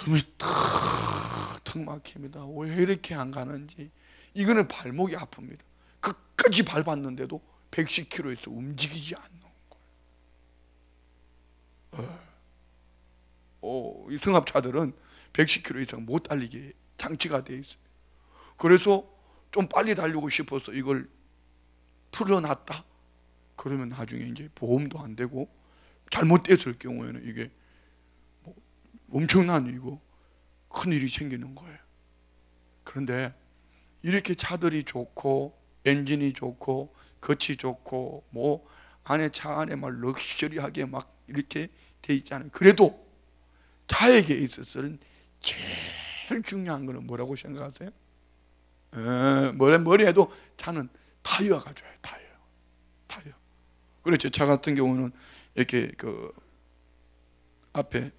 숨이 턱 막힙니다. 왜 이렇게 안 가는지. 이거는 발목이 아픕니다. 끝까지 밟았는데도 110km에서 움직이지 않는 거예요. 이 승합차들은 110km 이상 못 달리게 장치가 되어 있어요. 그래서 좀 빨리 달리고 싶어서 이걸 풀어놨다 그러면 나중에 이제 보험도 안 되고 잘못됐을 경우에는 이게 뭐 엄청난 이거 큰일이 생기는 거예요. 그런데 이렇게 차들이 좋고 엔진이 좋고 겉이 좋고 뭐 안에 차 안에 막 럭셔리하게 막 이렇게 돼 있잖아요. 그래도 차에게 있어서는 제일 중요한 거는 뭐라고 생각하세요? 뭐래 해도 차는 타이어가 좋아요. 타이어. 그래서 제 차 같은 경우는 이렇게 그 앞에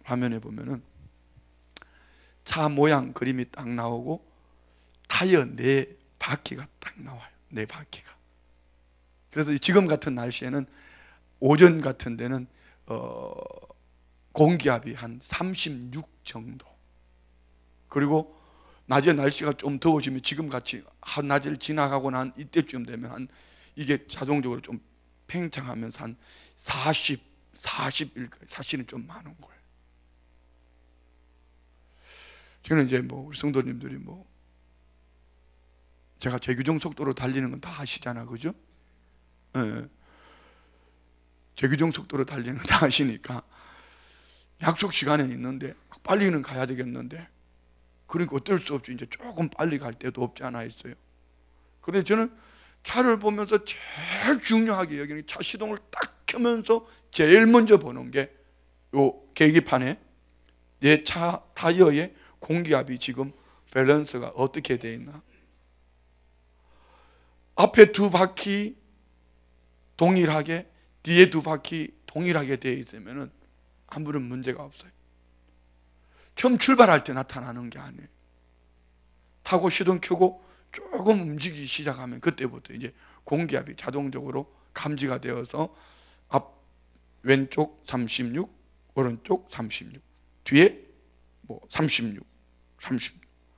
화면에 보면은 차 모양 그림이 딱 나오고 타이어 4바퀴가 딱 나와요. 4바퀴가. 그래서 지금 같은 날씨에는 오전 같은 데는 공기압이 한 36 정도. 그리고 낮에 날씨가 좀 더워지면 지금같이 한낮을 지나가고 난 이때쯤 되면 한 이게 자동적으로 좀 팽창하면서 한 40, 41, 사실은 좀 많은 거예요. 저는 이제 뭐 우리 성도님들이 뭐 제가 제규정 속도로 달리는 건 다 아시잖아, 그죠? 네. 제규정 속도로 달리는 건 다 아시니까 약속 시간에 있는데 빨리는 가야 되겠는데 그러니까 어쩔 수 없이 이제 조금 빨리 갈 때도 없지 않아 있어요. 그래서 저는 차를 보면서 제일 중요하게 여기는 차 시동을 딱 켜면서 제일 먼저 보는 게 요 계기판에 내 차 타이어의 공기압이 지금 밸런스가 어떻게 되어 있나. 앞에 2바퀴 동일하게 뒤에 2바퀴 동일하게 되어 있으면 아무런 문제가 없어요. 처음 출발할 때 나타나는 게 아니에요. 타고 시동 켜고 조금 움직이기 시작하면 그때부터 이제 공기압이 자동적으로 감지가 되어서 앞 왼쪽 36, 오른쪽 36, 뒤에 뭐 36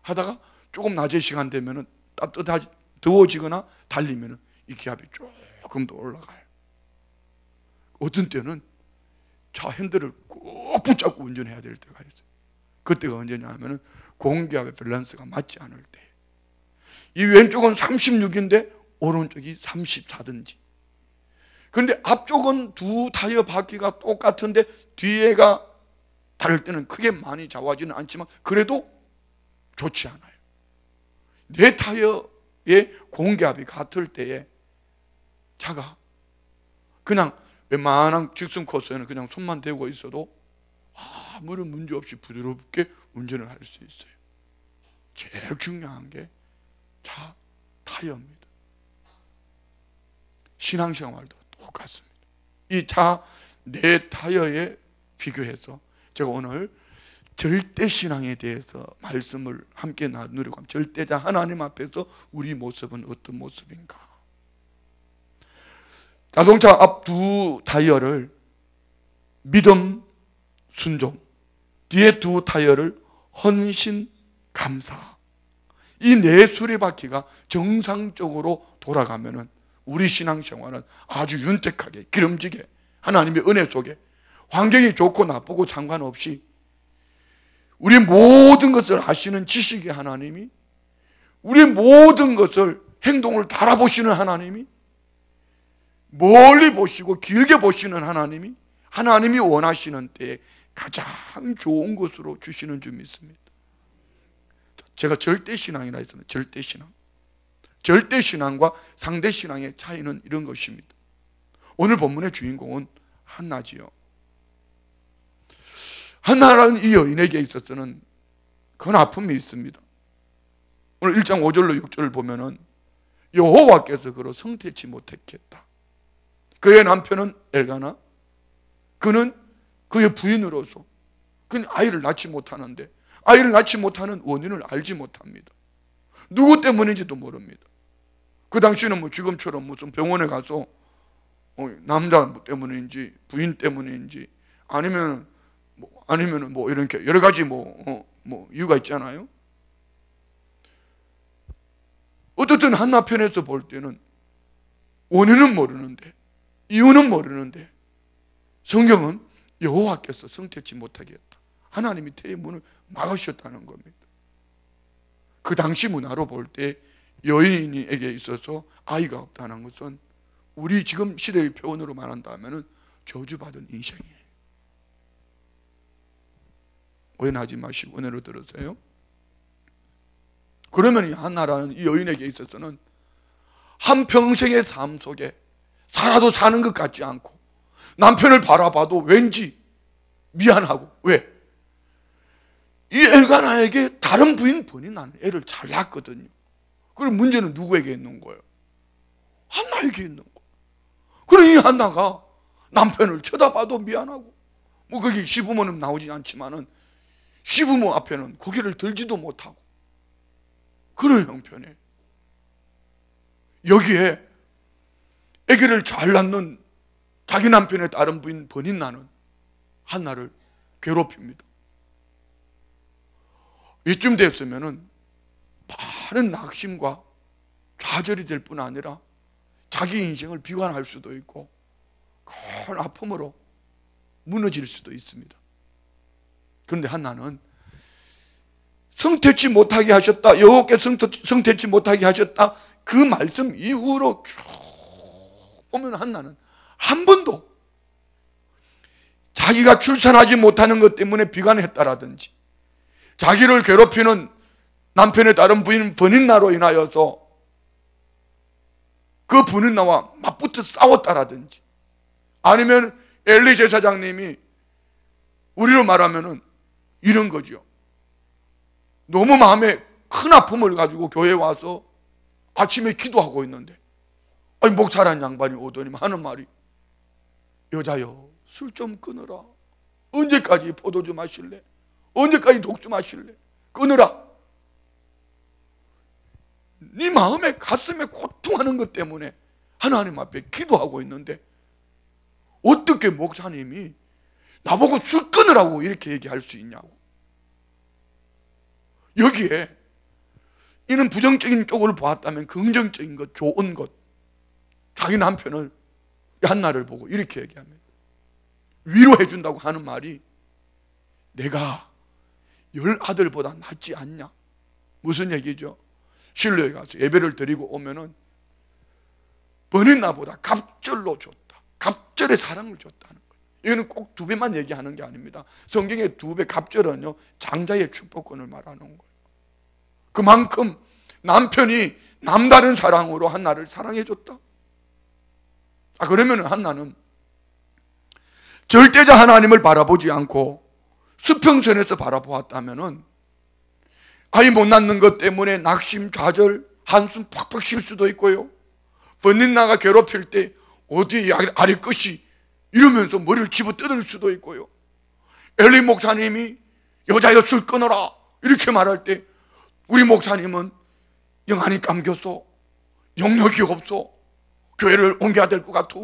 하다가 조금 낮의 시간 되면은 따뜻하지 더워지거나 달리면은 이 기압이 조금 더 올라가요. 어떤 때는 차 핸들을 꼭 붙잡고 운전해야 될 때가 있어요. 그때가 언제냐 하면은 공기압의 밸런스가 맞지 않을 때. 이 왼쪽은 36인데 오른쪽이 34든지. 그런데 앞쪽은 2 타이어 바퀴가 똑같은데 뒤에가 다를 때는 크게 많이 좌우하지는 않지만 그래도 좋지 않아요. 4 타이어의 공기압이 같을 때에 차가 그냥 웬만한 직선 코스에는 그냥 손만 대고 있어도 아무런 문제 없이 부드럽게 운전을 할 수 있어요. 제일 중요한 게 차 타이어입니다. 신앙생활도 똑같습니다. 이 차 4 타이어에 비교해서 제가 오늘 절대신앙에 대해서 말씀을 함께 나누려고 합니다. 절대자 하나님 앞에서 우리 모습은 어떤 모습인가. 자동차 앞 2 타이어를 믿음, 순종, 뒤에 2 타이어를 헌신, 감사. 이 4 수레바퀴가 정상적으로 돌아가면은 우리 신앙생활은 아주 윤택하게 기름지게 하나님의 은혜 속에 환경이 좋고 나쁘고 상관없이 우리 모든 것을 아시는 지식의 하나님이, 우리 모든 것을 행동을 달아보시는 하나님이, 멀리 보시고 길게 보시는 하나님이 원하시는 때에 가장 좋은 것으로 주시는 줄 믿습니다. 제가 절대신앙이라 했잖아요. 절대신앙. 절대신앙과 상대신앙의 차이는 이런 것입니다. 오늘 본문의 주인공은 한나지요. 한나라는 이 여인에게 있어서는 큰 아픔이 있습니다. 오늘 1장 5절로 6절을 보면은 여호와께서 그를 성태치 못했겠다. 그의 남편은 엘가나, 그는 그의 부인으로서 그는 아이를 낳지 못하는데 아이를 낳지 못하는 원인을 알지 못합니다. 누구 때문인지도 모릅니다. 그 당시에는 뭐 지금처럼 무슨 병원에 가서 남자 때문인지 부인 때문인지 아니면 아니면은 이렇게 여러 가지 이유가 있잖아요. 어떻든 한나 편에서 볼 때는 원인은 모르는데, 이유는 모르는데, 성경은 여호와께서 성태치 못하게 했다. 하나님이 태의 문을 막으셨다는 겁니다. 그 당시 문화로 볼 때 여인에게 있어서 아이가 없다는 것은 우리 지금 시대의 표현으로 말한다면 저주받은 인생이에요. 오해하지 마시고 은혜로 들으세요. 그러면 이 한나라는 이 여인에게 있어서는 한평생의 삶 속에 살아도 사는 것 같지 않고 남편을 바라봐도 왠지 미안하고, 왜? 이 엘가나에게 다른 부인 나는 애를 잘 낳았거든요. 그럼 문제는 누구에게 있는 거예요? 한나에게 있는 거예요. 그럼 이 한나가 남편을 쳐다봐도 미안하고, 거기 시부모는 나오지 않지만은 시부모 앞에는 고개를 들지도 못하고 그런 형편에, 여기에 아기를 잘 낳는 자기 남편의 다른 부인 버닌나는 한나를 괴롭힙니다. 이쯤 됐으면은 많은 낙심과 좌절이 될 뿐 아니라 자기 인생을 비관할 수도 있고 큰 아픔으로 무너질 수도 있습니다. 그런데 한나는 성태치 못하게 하셨다, 여호와께 성태치 못하게 하셨다, 그 말씀 이후로 쭉 보면 한나는 한 번도 자기가 출산하지 못하는 것 때문에 비관했다라든지, 자기를 괴롭히는 남편의 다른 부인 버닌나로 인하여서 그 버닌나와 맞붙어 싸웠다라든지, 아니면 엘리 제사장님이 우리로 말하면은 이런 거죠. 너무 마음에 큰 아픔을 가지고 교회에 와서 아침에 기도하고 있는데, 아니 목사란 양반이 오더니 하는 말이, 여자여 술 좀 끊어라. 언제까지 포도주 마실래? 언제까지 독주 마실래? 끊어라. 네 마음에 가슴에 고통하는 것 때문에 하나님 앞에 기도하고 있는데 어떻게 목사님이 나보고 술 끊으라고 이렇게 얘기할 수 있냐고. 여기에 이는 부정적인 쪽을 보았다면 긍정적인 것, 좋은 것, 자기 남편을 한나를 보고 이렇게 얘기합니다. 위로해 준다고 하는 말이, 내가 10아들보다 낫지 않냐? 무슨 얘기죠? 실로에 가서 예배를 드리고 오면은 버닌나보다 갑절로 줬다, 갑절의 사랑을 줬다는 거예요. 이거는 꼭 2배만 얘기하는 게 아닙니다. 성경의 2배 갑절은요, 장자의 축복권을 말하는 거예요. 그만큼 남편이 남다른 사랑으로 한나를 사랑해 줬다. 그러면 한나는 절대자 하나님을 바라보지 않고 수평선에서 바라보았다면은 아이 못 낳는 것 때문에 낙심, 좌절, 한숨 팍팍 쉴 수도 있고요, 버닌나가 괴롭힐 때 어디 아리 끝이 이러면서 머리를 집어 뜯을 수도 있고요, 엘리 목사님이 여자여 술 끊어라 이렇게 말할 때 우리 목사님은 영안이 감겼어, 영역이 없어, 교회를 옮겨야 될 것 같아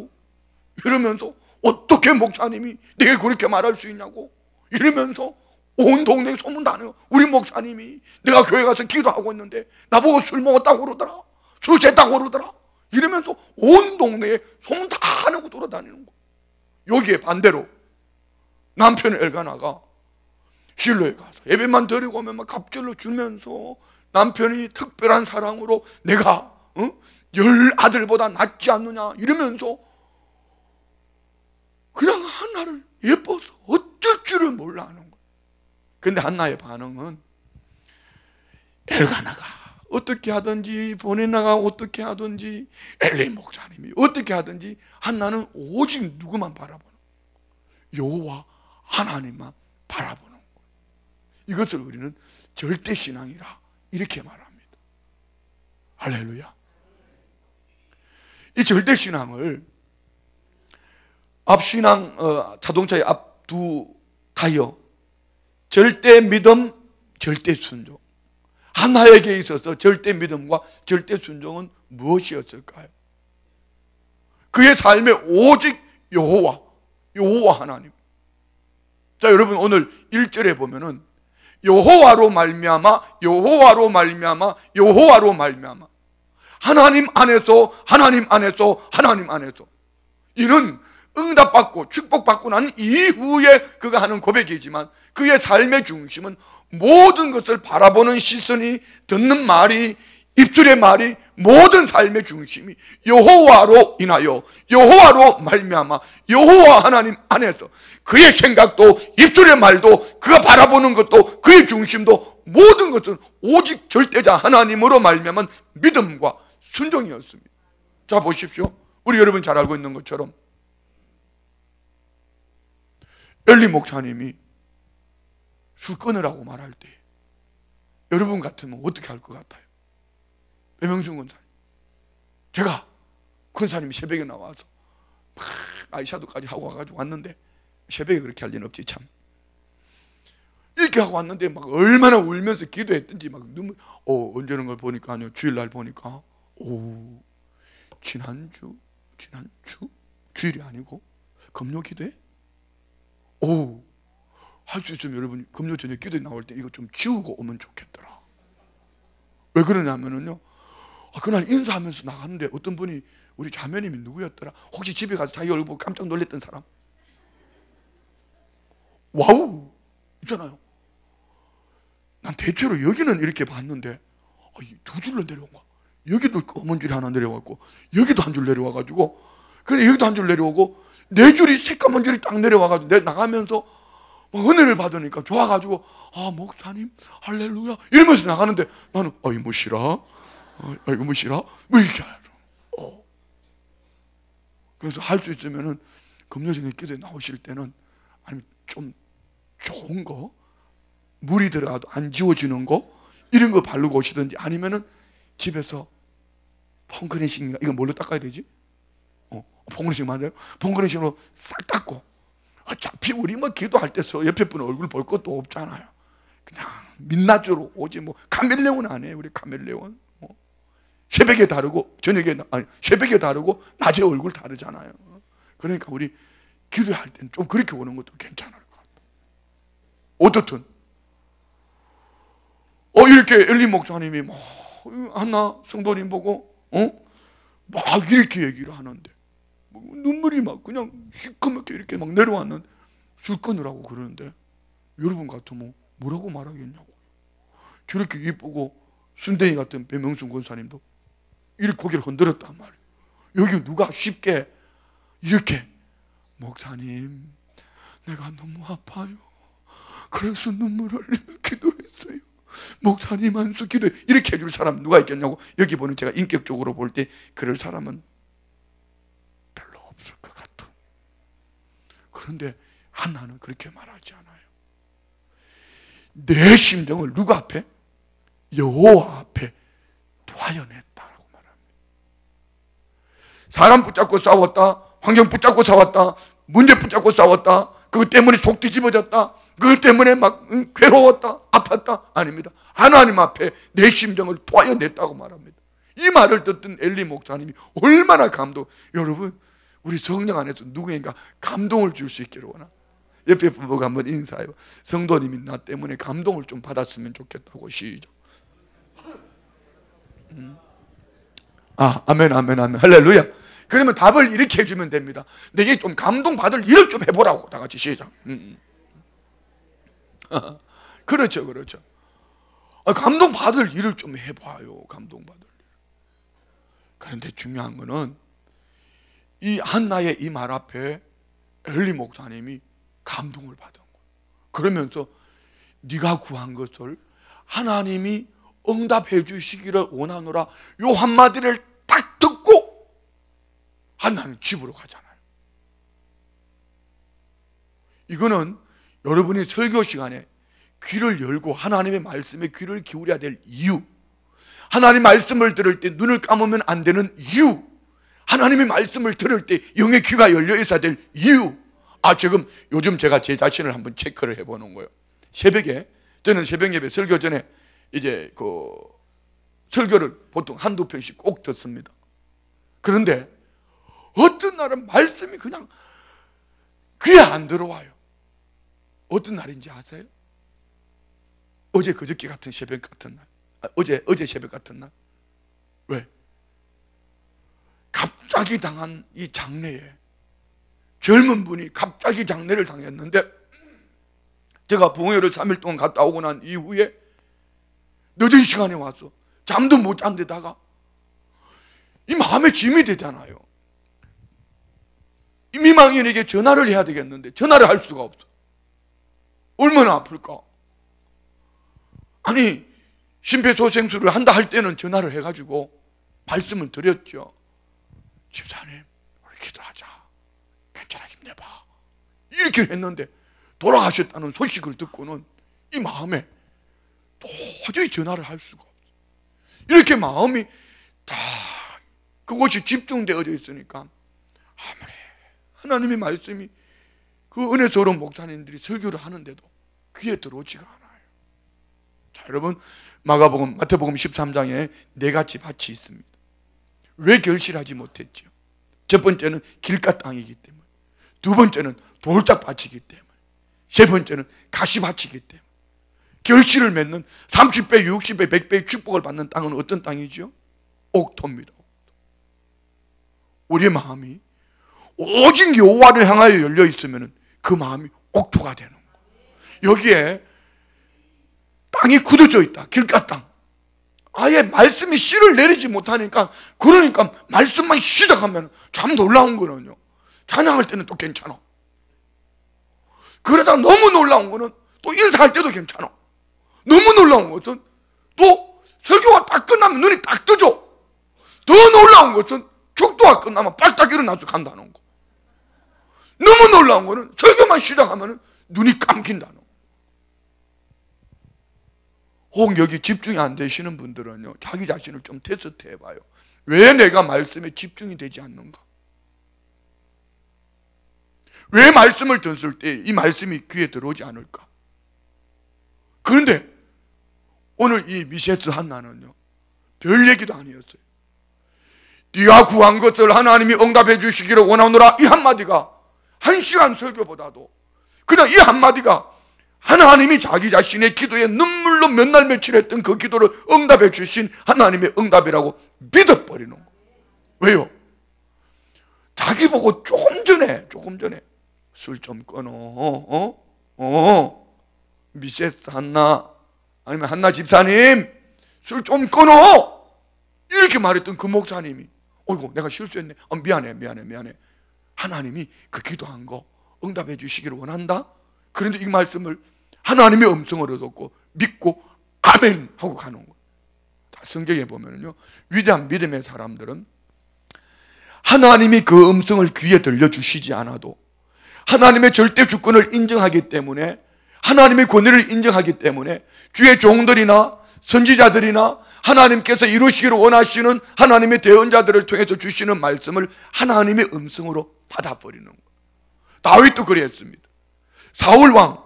이러면서, 어떻게 목사님이 내게 그렇게 말할 수 있냐고 이러면서 온 동네에 소문 다 내요. 우리 목사님이 내가 교회 가서 기도하고 있는데 나보고 술 먹었다고 그러더라, 술 쨌다고 그러더라 이러면서 온 동네에 소문 다 내고 돌아다니는 거예요. 여기에 반대로 남편 엘가나가 실로에 가서 예배만 드리고 오면 막 갑절로 주면서 남편이 특별한 사랑으로 내가 10아들보다 낫지 않느냐 이러면서 그냥 한나를 예뻐서 어쩔 줄을 몰라 하는 거예요. 그런데 한나의 반응은 엘가나가 어떻게 하든지, 버닌나가 어떻게 하든지, 엘리 목사님이 어떻게 하든지 한나는 오직 누구만 바라보는 거예요? 여호와 하나님만 바라보는 거예요. 이것을 우리는 절대신앙이라 이렇게 말합니다. 할렐루야. 이 절대신앙을 앞신앙, 자동차의 앞 두 타이어, 절대 믿음, 절대 순종. 한나에게 있어서 절대 믿음과 절대 순종은 무엇이었을까요? 그의 삶에 오직 여호와 하나님. 자, 여러분 오늘 1절에 보면은 여호와로 말미암아, 여호와로 말미암아, 여호와로 말미암아, 하나님 안에서, 하나님 안에서, 하나님 안에서. 이는 응답받고 축복받고 난 이후에 그가 하는 고백이지만 그의 삶의 중심은 모든 것을 바라보는 시선이, 듣는 말이, 입술의 말이, 모든 삶의 중심이 여호와로 인하여, 여호와로 말미암아, 여호와 하나님 안에서 그의 생각도, 입술의 말도, 그가 바라보는 것도, 그의 중심도, 모든 것은 오직 절대자 하나님으로 말미암은 믿음과 순종이었습니다. 자, 보십시오. 우리 여러분 잘 알고 있는 것처럼 엘리 목사님이 술 끊으라고 말할 때 여러분 같으면 어떻게 할 것 같아요? 배명순 권사님, 제가 권사님이 새벽에 나와서 막 아이샤도까지 하고 와가지고 왔는데, 새벽에 그렇게 할 리는 없지 참. 이렇게 하고 왔는데 막 얼마나 울면서 기도했든지 막 눈물. 언제는 걸 보니까, 아니요, 주일날 보니까 지난주 주일이 아니고 금요 기도에 할 수 있으면 여러분 금요 저녁 기도에 나올 때 이거 좀 지우고 오면 좋겠더라. 왜 그러냐면은요, 그날 인사하면서 나갔는데 어떤 분이, 우리 자매님이 누구였더라? 혹시 집에 가서 자기 얼굴 보고 깜짝 놀랐던 사람? 와우 있잖아요. 난 대체로 여기는 이렇게 봤는데 두 줄로 내려온 거야. 여기도 검은 줄이 하나 내려왔고 여기도 한 줄 내려와가지고, 근데 여기도 한 줄 내려오고 네 줄이, 새까만 줄이 딱 내려와가지고 내 나가면서 막 은혜를 받으니까 좋아가지고, 목사님 할렐루야 이러면서 나가는데 나는 이거 싫어? 이거 뭐 싫어? 뭐 이렇게 알아. 그래서 할 수 있으면은 금요일에 기도에 나오실 때는, 아니면 좀 좋은 거, 물이 들어가도 안 지워지는 거 이런 거 바르고 오시든지, 아니면은 집에서 펑크레싱인가, 이거 뭘로 닦아야 되지? 펑크레싱 맞아요? 펑크레싱으로 싹 닦고. 어차피 우리 뭐 기도할 때서 옆에 분 얼굴 볼 것도 없잖아요. 그냥 민낯으로 오지, 뭐 카멜레온 안 해요. 우리 카멜레온 새벽에 다르고 새벽에 다르고 낮에 얼굴 다르잖아요. 그러니까 우리 기도할 때는 좀 그렇게 오는 것도 괜찮을 것 같아요. 어떻든 이렇게 엘리 목사님이 막 한나 성도님 보고 막 이렇게 얘기를 하는데 눈물이 막 그냥 시커멓게 이렇게 막 내려왔는데 술 끊으라고 그러는데, 여러분 같으면 뭐라고 말하겠냐고. 저렇게 이쁘고 순댕이 같은 배명순 권사님도 이렇게 고개를 흔들었단 말이에요. 여기 누가 쉽게 이렇게, 목사님 내가 너무 아파요, 그래서 눈물을 흘리며 기도했어요, 목사님 안수 기도해, 이렇게 해줄 사람 누가 있겠냐고. 여기 보는 제가 인격적으로 볼 때 그럴 사람은 별로 없을 것 같아. 그런데 한나는 그렇게 말하지 않아요. 내 심정을 누가 앞에? 여호와 앞에 토하여냈다라고 말합니다. 사람 붙잡고 싸웠다, 환경 붙잡고 싸웠다, 문제 붙잡고 싸웠다, 그것 때문에 속 뒤집어졌다, 그것 때문에 막 괴로웠다, 아팠다? 아닙니다. 하나님 앞에 내 심정을 토하여냈다고 말합니다. 이 말을 듣던 엘리 목사님이 얼마나 여러분 우리 성령 안에서 누구인가 감동을 줄 수 있기를 원합니다. 옆에 부부가 한번 인사해요. 성도님이 나 때문에 감동을 좀 받았으면 좋겠다고. 시작. 아멘 아멘 아멘 할렐루야. 그러면 답을 이렇게 해주면 됩니다. 내게 좀 감동받을 일을 좀 해보라고. 다 같이 시작. 그렇죠 그렇죠. 감동받을 일을 좀 해봐요. 감동받을 일. 그런데 중요한 거는 이 한나의 이 말 앞에 엘리 목사님이 감동을 받은 거예요. 그러면서 네가 구한 것을 하나님이 응답해 주시기를 원하노라, 요 한마디를 딱 듣고 한나는 집으로 가잖아요. 이거는 여러분이 설교 시간에 귀를 열고 하나님의 말씀에 귀를 기울여야 될 이유, 하나님 말씀을 들을 때 눈을 감으면 안 되는 이유, 하나님의 말씀을 들을 때 영의 귀가 열려 있어야 될 이유. 지금 요즘 제가 제 자신을 한번 체크를 해보는 거예요. 새벽에, 저는 새벽 예배 설교 전에 이제 그 설교를 보통 한두 편씩 꼭 듣습니다. 그런데 어떤 날은 말씀이 그냥 귀에 안 들어와요. 어떤 날인지 아세요? 어제 그저께 같은 새벽 같은 날. 어제 새벽 같은 날. 왜? 갑자기 당한 이 장례에 젊은 분이 갑자기 장례를 당했는데, 제가 부흥회를 3일 동안 갔다 오고 난 이후에 늦은 시간에 와서 잠도 못 잔 데다가 이 마음에 짐이 되잖아요. 이 미망인에게 전화를 해야 되겠는데 전화를 할 수가 없어. 얼마나 아플까? 아니, 심폐소생술을 한다 할 때는 전화를 해가지고 말씀을 드렸죠. 집사님, 우리 기도하자. 괜찮아, 힘내봐. 이렇게 했는데 돌아가셨다는 소식을 듣고는 이 마음에 도저히 전화를 할 수가 없어. 이렇게 마음이 다 그곳이 집중되어져 있으니까 아무리 하나님의 말씀이 그 은혜스러운 목사님들이 설교를 하는데도 귀에 들어오지가 않아요. 자, 여러분, 마태복음 13장에 네 가지 밭이 있습니다. 왜 결실하지 못했죠? 첫 번째는 길가 땅이기 때문에, 두 번째는 돌짝밭이기 때문에, 세 번째는 가시밭이기 때문에. 결실을 맺는 30배, 60배, 100배의 축복을 받는 땅은 어떤 땅이죠? 옥토입니다. 우리의 마음이 오직 여호와를 향하여 열려 있으면 그 마음이 옥토가 되는 거예요. 여기에 땅이 굳어져 있다. 길가 땅. 아예 말씀이 씨를 내리지 못하니까, 그러니까 말씀만 시작하면 참 놀라운 거는요, 찬양할 때는 또 괜찮아. 그러다 너무 놀라운 거는 또 인사할 때도 괜찮아. 너무 놀라운 것은 또 설교가 딱 끝나면 눈이 딱 뜨죠. 더 놀라운 것은 축도가 끝나면 빨딱 일어나서 간다는 거. 너무 놀라운 거는 설교만 시작하면 눈이 감긴다는 거. 혹 여기 집중이 안 되시는 분들은요, 자기 자신을 좀 테스트 해봐요. 왜 내가 말씀에 집중이 되지 않는가? 왜 말씀을 듣을 때 이 말씀이 귀에 들어오지 않을까? 그런데 오늘 이 미세스 한나는요, 별 얘기도 아니었어요. 네가 구한 것을 하나님이 응답해 주시기를 원하노라, 이 한마디가 1시간 설교보다도 그냥 이 한마디가 하나님이 자기 자신의 기도에 눈물로 몇 날 며칠 했던 그 기도를 응답해 주신 하나님의 응답이라고 믿어버리는 거예요. 왜요? 자기 보고 조금 전에 술 좀 끊어, 미세스 한나, 아니면 한나 집사님 술 좀 끊어, 이렇게 말했던 그 목사님이 어이구 내가 실수했네, 미안해. 하나님이 그 기도한 거 응답해 주시기를 원한다. 그런데 이 말씀을 하나님의 음성을 얻었고 믿고 아멘 하고 가는 거예요. 성경에 보면요, 위대한 믿음의 사람들은 하나님이 그 음성을 귀에 들려주시지 않아도 하나님의 절대 주권을 인정하기 때문에, 하나님의 권위를 인정하기 때문에 주의 종들이나 선지자들이나 하나님께서 이루시기를 원하시는 하나님의 대언자들을 통해서 주시는 말씀을 하나님의 음성으로 받아버리는 거예요. 다윗도 그랬습니다. 사울왕,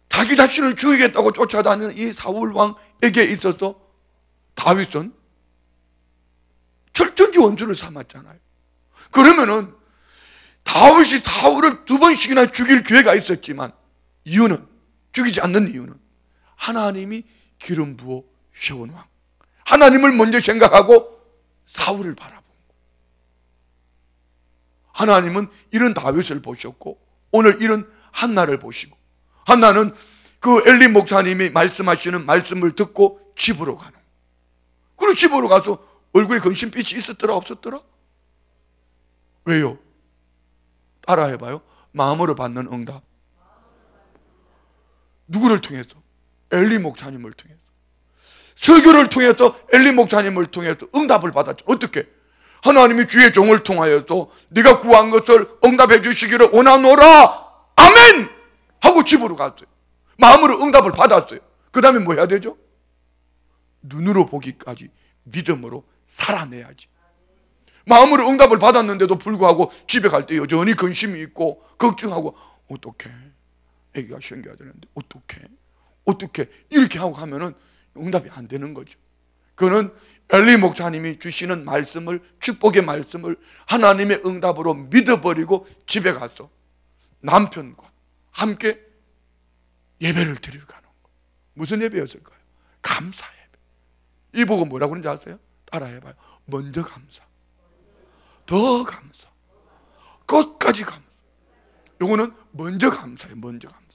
자기 자신을 죽이겠다고 쫓아다니는 이 사울왕에게 있어서 다윗은 철전지 원수를 삼았잖아요. 그러면은 다윗이 사울을 2번씩이나 죽일 기회가 있었지만 이유는, 죽이지 않는 이유는 하나님이 기름 부어 세운 왕, 하나님을 먼저 생각하고 사울을 바라본 거. 하나님은 이런 다윗을 보셨고 오늘 이런 한나를 보시고, 한나는 그 엘리 목사님이 말씀하시는 말씀을 듣고 집으로 가는 거예요. 그리고 집으로 가서 얼굴에 근심빛이 있었더라 없었더라? 왜요? 따라해봐요. 마음으로 받는 응답. 누구를 통해서? 엘리 목사님을 통해서. 설교를 통해서, 엘리 목사님을 통해서 응답을 받았죠. 어떻게? 하나님이 주의 종을 통하여서 네가 구한 것을 응답해 주시기를 원하노라, 아멘! 하고 집으로 갔어요. 마음으로 응답을 받았어요. 그 다음에 뭐 해야 되죠? 눈으로 보기까지 믿음으로 살아내야지. 마음으로 응답을 받았는데도 불구하고 집에 갈 때 여전히 근심이 있고 걱정하고, 어떡해, 애기가 생겨야 되는데 어떡해 이렇게 하고 가면은 응답이 안 되는 거죠. 그는 엘리 목사님이 주시는 말씀을, 축복의 말씀을 하나님의 응답으로 믿어버리고 집에 가서 남편과 함께 예배를 드리러 가는 거예요. 무슨 예배였을까요? 감사 예배. 이 보고 뭐라고 그러는지 아세요? 따라해봐요. 먼저 감사, 더 감사, 끝까지 감사. 요거는 먼저 감사예요. 먼저 감사.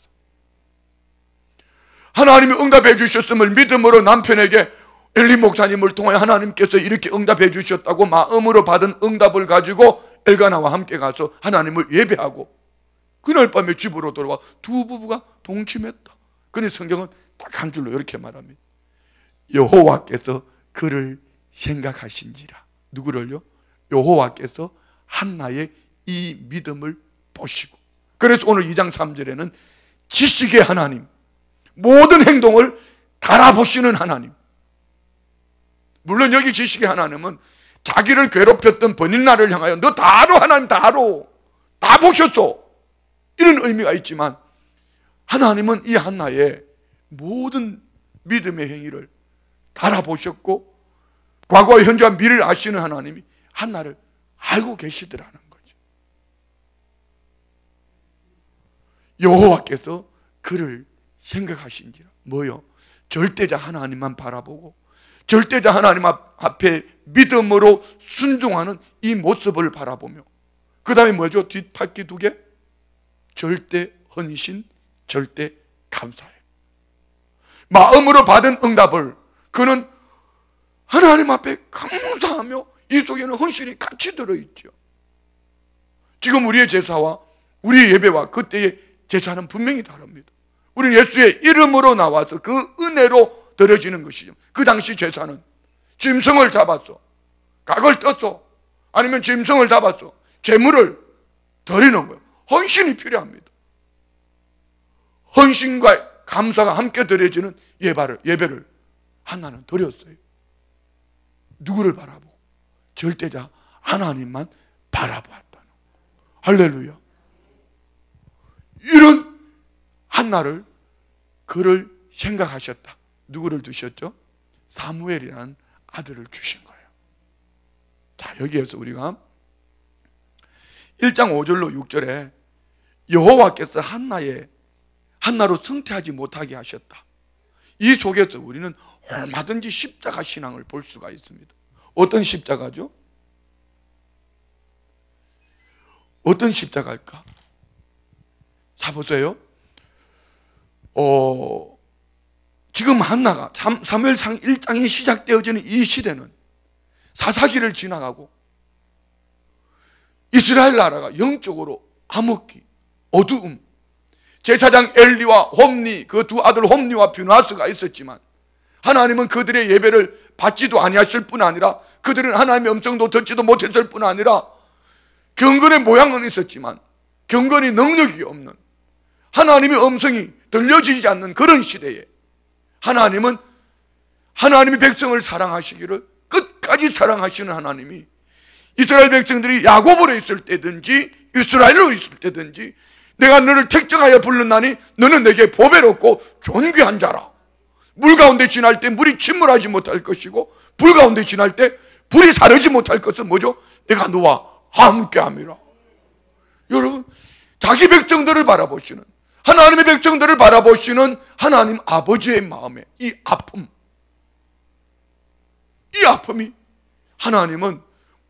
하나님이 응답해 주셨음을 믿음으로 남편에게 엘리 목사님을 통해 하나님께서 이렇게 응답해 주셨다고 마음으로 받은 응답을 가지고 엘가나와 함께 가서 하나님을 예배하고, 그날 밤에 집으로 돌아와 두 부부가 동침했다. 근데 성경은 딱 한 줄로 이렇게 말합니다. 여호와께서 그를 생각하신지라. 누구를요? 여호와께서 한나의 이 믿음을 보시고. 그래서 오늘 2장 3절에는 지식의 하나님, 모든 행동을 달아보시는 하나님. 물론 여기 지식의 하나님은 자기를 괴롭혔던 버닌나를 향하여 너 다 알아, 하나님 다 알아, 다 보셨어, 이런 의미가 있지만, 하나님은 이 한나의 모든 믿음의 행위를 달아보셨고 과거와 현재와 미래를 아시는 하나님이 한나를 알고 계시더라는 거죠. 여호와께서 그를 생각하신지라. 뭐요? 절대자 하나님만 바라보고 절대자 하나님 앞에 믿음으로 순종하는 이 모습을 바라보며, 그 다음에 뭐죠? 뒷바퀴 두 개? 절대 헌신, 절대 감사해요. 마음으로 받은 응답을 그는 하나님 앞에 감사하며, 이 속에는 헌신이 같이 들어있죠. 지금 우리의 제사와 우리의 예배와 그때의 제사는 분명히 다릅니다. 우리는 예수의 이름으로 나와서 그 은혜로 드려지는 것이죠. 그 당시 제사는 짐승을 잡았어, 각을 떴어, 아니면 짐승을 잡았어, 제물을 드리는 거예요. 헌신이 필요합니다. 헌신과 감사가 함께 드려지는 예배를 한나는 드렸어요. 누구를 바라보고? 절대자 하나님만 바라보았다는. 할렐루야. 이런 한나를, 그를 생각하셨다. 누구를 두셨죠? 사무엘이라는 아들을 주신 거예요. 자, 여기에서 우리가 1장 5절로 6절에 여호와께서 한나로 성퇴하지 못하게 하셨다. 이 속에서 우리는 얼마든지 십자가 신앙을 볼 수가 있습니다. 어떤 십자가죠? 어떤 십자가일까? 자, 보세요. 지금 한나가 사무엘상 1장이 시작되어지는 이 시대는 사사기를 지나가고 이스라엘 나라가 영적으로 암흑기, 어두움, 제사장 엘리와 홈니, 그 두 아들 홈니와 뷰나스가 있었지만 하나님은 그들의 예배를 받지도 아니하실 뿐 아니라 그들은 하나님의 음성도 듣지도 못했을 뿐 아니라 경건의 모양은 있었지만 경건이 능력이 없는, 하나님의 음성이 들려지지 않는 그런 시대에 하나님은 하나님의 백성을 사랑하시기를 끝까지 사랑하시는 하나님이 이스라엘 백성들이 야곱으로 있을 때든지 이스라엘로 있을 때든지 내가 너를 택정하여 불렀나니 너는 내게 보배롭고 존귀한 자라. 물 가운데 지날 때 물이 침몰하지 못할 것이고 불 가운데 지날 때 불이 사르지 못할 것은 뭐죠? 내가 너와 함께함이라. 여러분, 자기 백성들을 바라보시는, 하나님의 백성들을 바라보시는 하나님 아버지의 마음에 이 아픔이 하나님은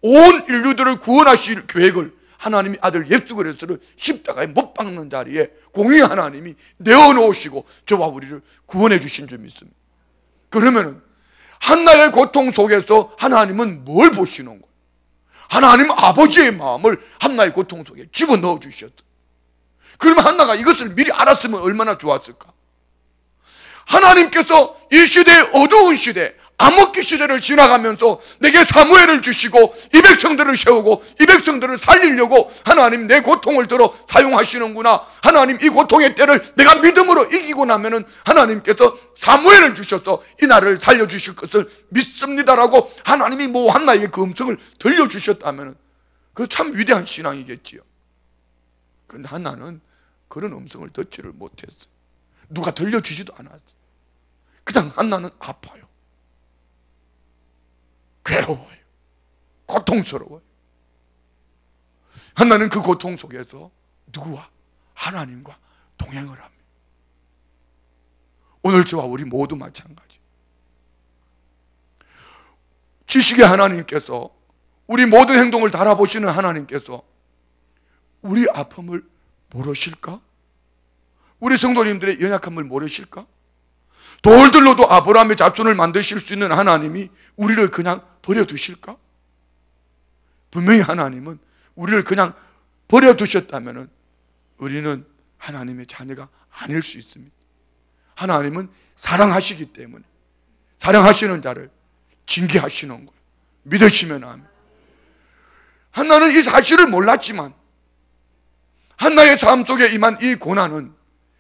온 인류들을 구원하실 계획을 하나님이 아들 예수 그리스도를 십자가에 못 박는 자리에 공의 하나님이 내어놓으시고 저와 우리를 구원해 주신 줄 믿습니다. 그러면은 한나의 고통 속에서 하나님은 뭘 보시는 거예요? 하나님 아버지의 마음을 한나의 고통 속에 집어넣어 주셨어요. 그러면 한나가 이것을 미리 알았으면 얼마나 좋았을까? 하나님께서 이 시대의 어두운 시대, 암흑기 시대를 지나가면서 내게 사무엘을 주시고 이 백성들을 세우고 이 백성들을 살리려고 하나님 내 고통을 들어 사용하시는구나. 하나님 이 고통의 때를 내가 믿음으로 이기고 나면은 하나님께서 사무엘을 주셔서 이 나라를 살려주실 것을 믿습니다라고 하나님이 한나에게 그 음성을 들려주셨다면 그 참 위대한 신앙이겠지요. 그런데 한나는 그런 음성을 듣지를 못했어요. 누가 들려주지도 않았어요. 그냥 한나는 아파요. 괴로워요. 고통스러워요. 한나는 그 고통 속에서 누구와? 하나님과 동행을 합니다. 오늘 저와 우리 모두 마찬가지. 지식의 하나님께서, 우리 모든 행동을 달아보시는 하나님께서 우리 아픔을 모르실까? 우리 성도님들의 연약함을 모르실까? 돌들로도 아브라함의 자손을 만드실 수 있는 하나님이 우리를 그냥 버려두실까? 분명히 하나님은 우리를 그냥 버려두셨다면 우리는 하나님의 자녀가 아닐 수 있습니다. 하나님은 사랑하시기 때문에 사랑하시는 자를 징계하시는 거예요. 믿으시면 아멘. 한나는 이 사실을 몰랐지만 한나의 삶 속에 임한 이 고난은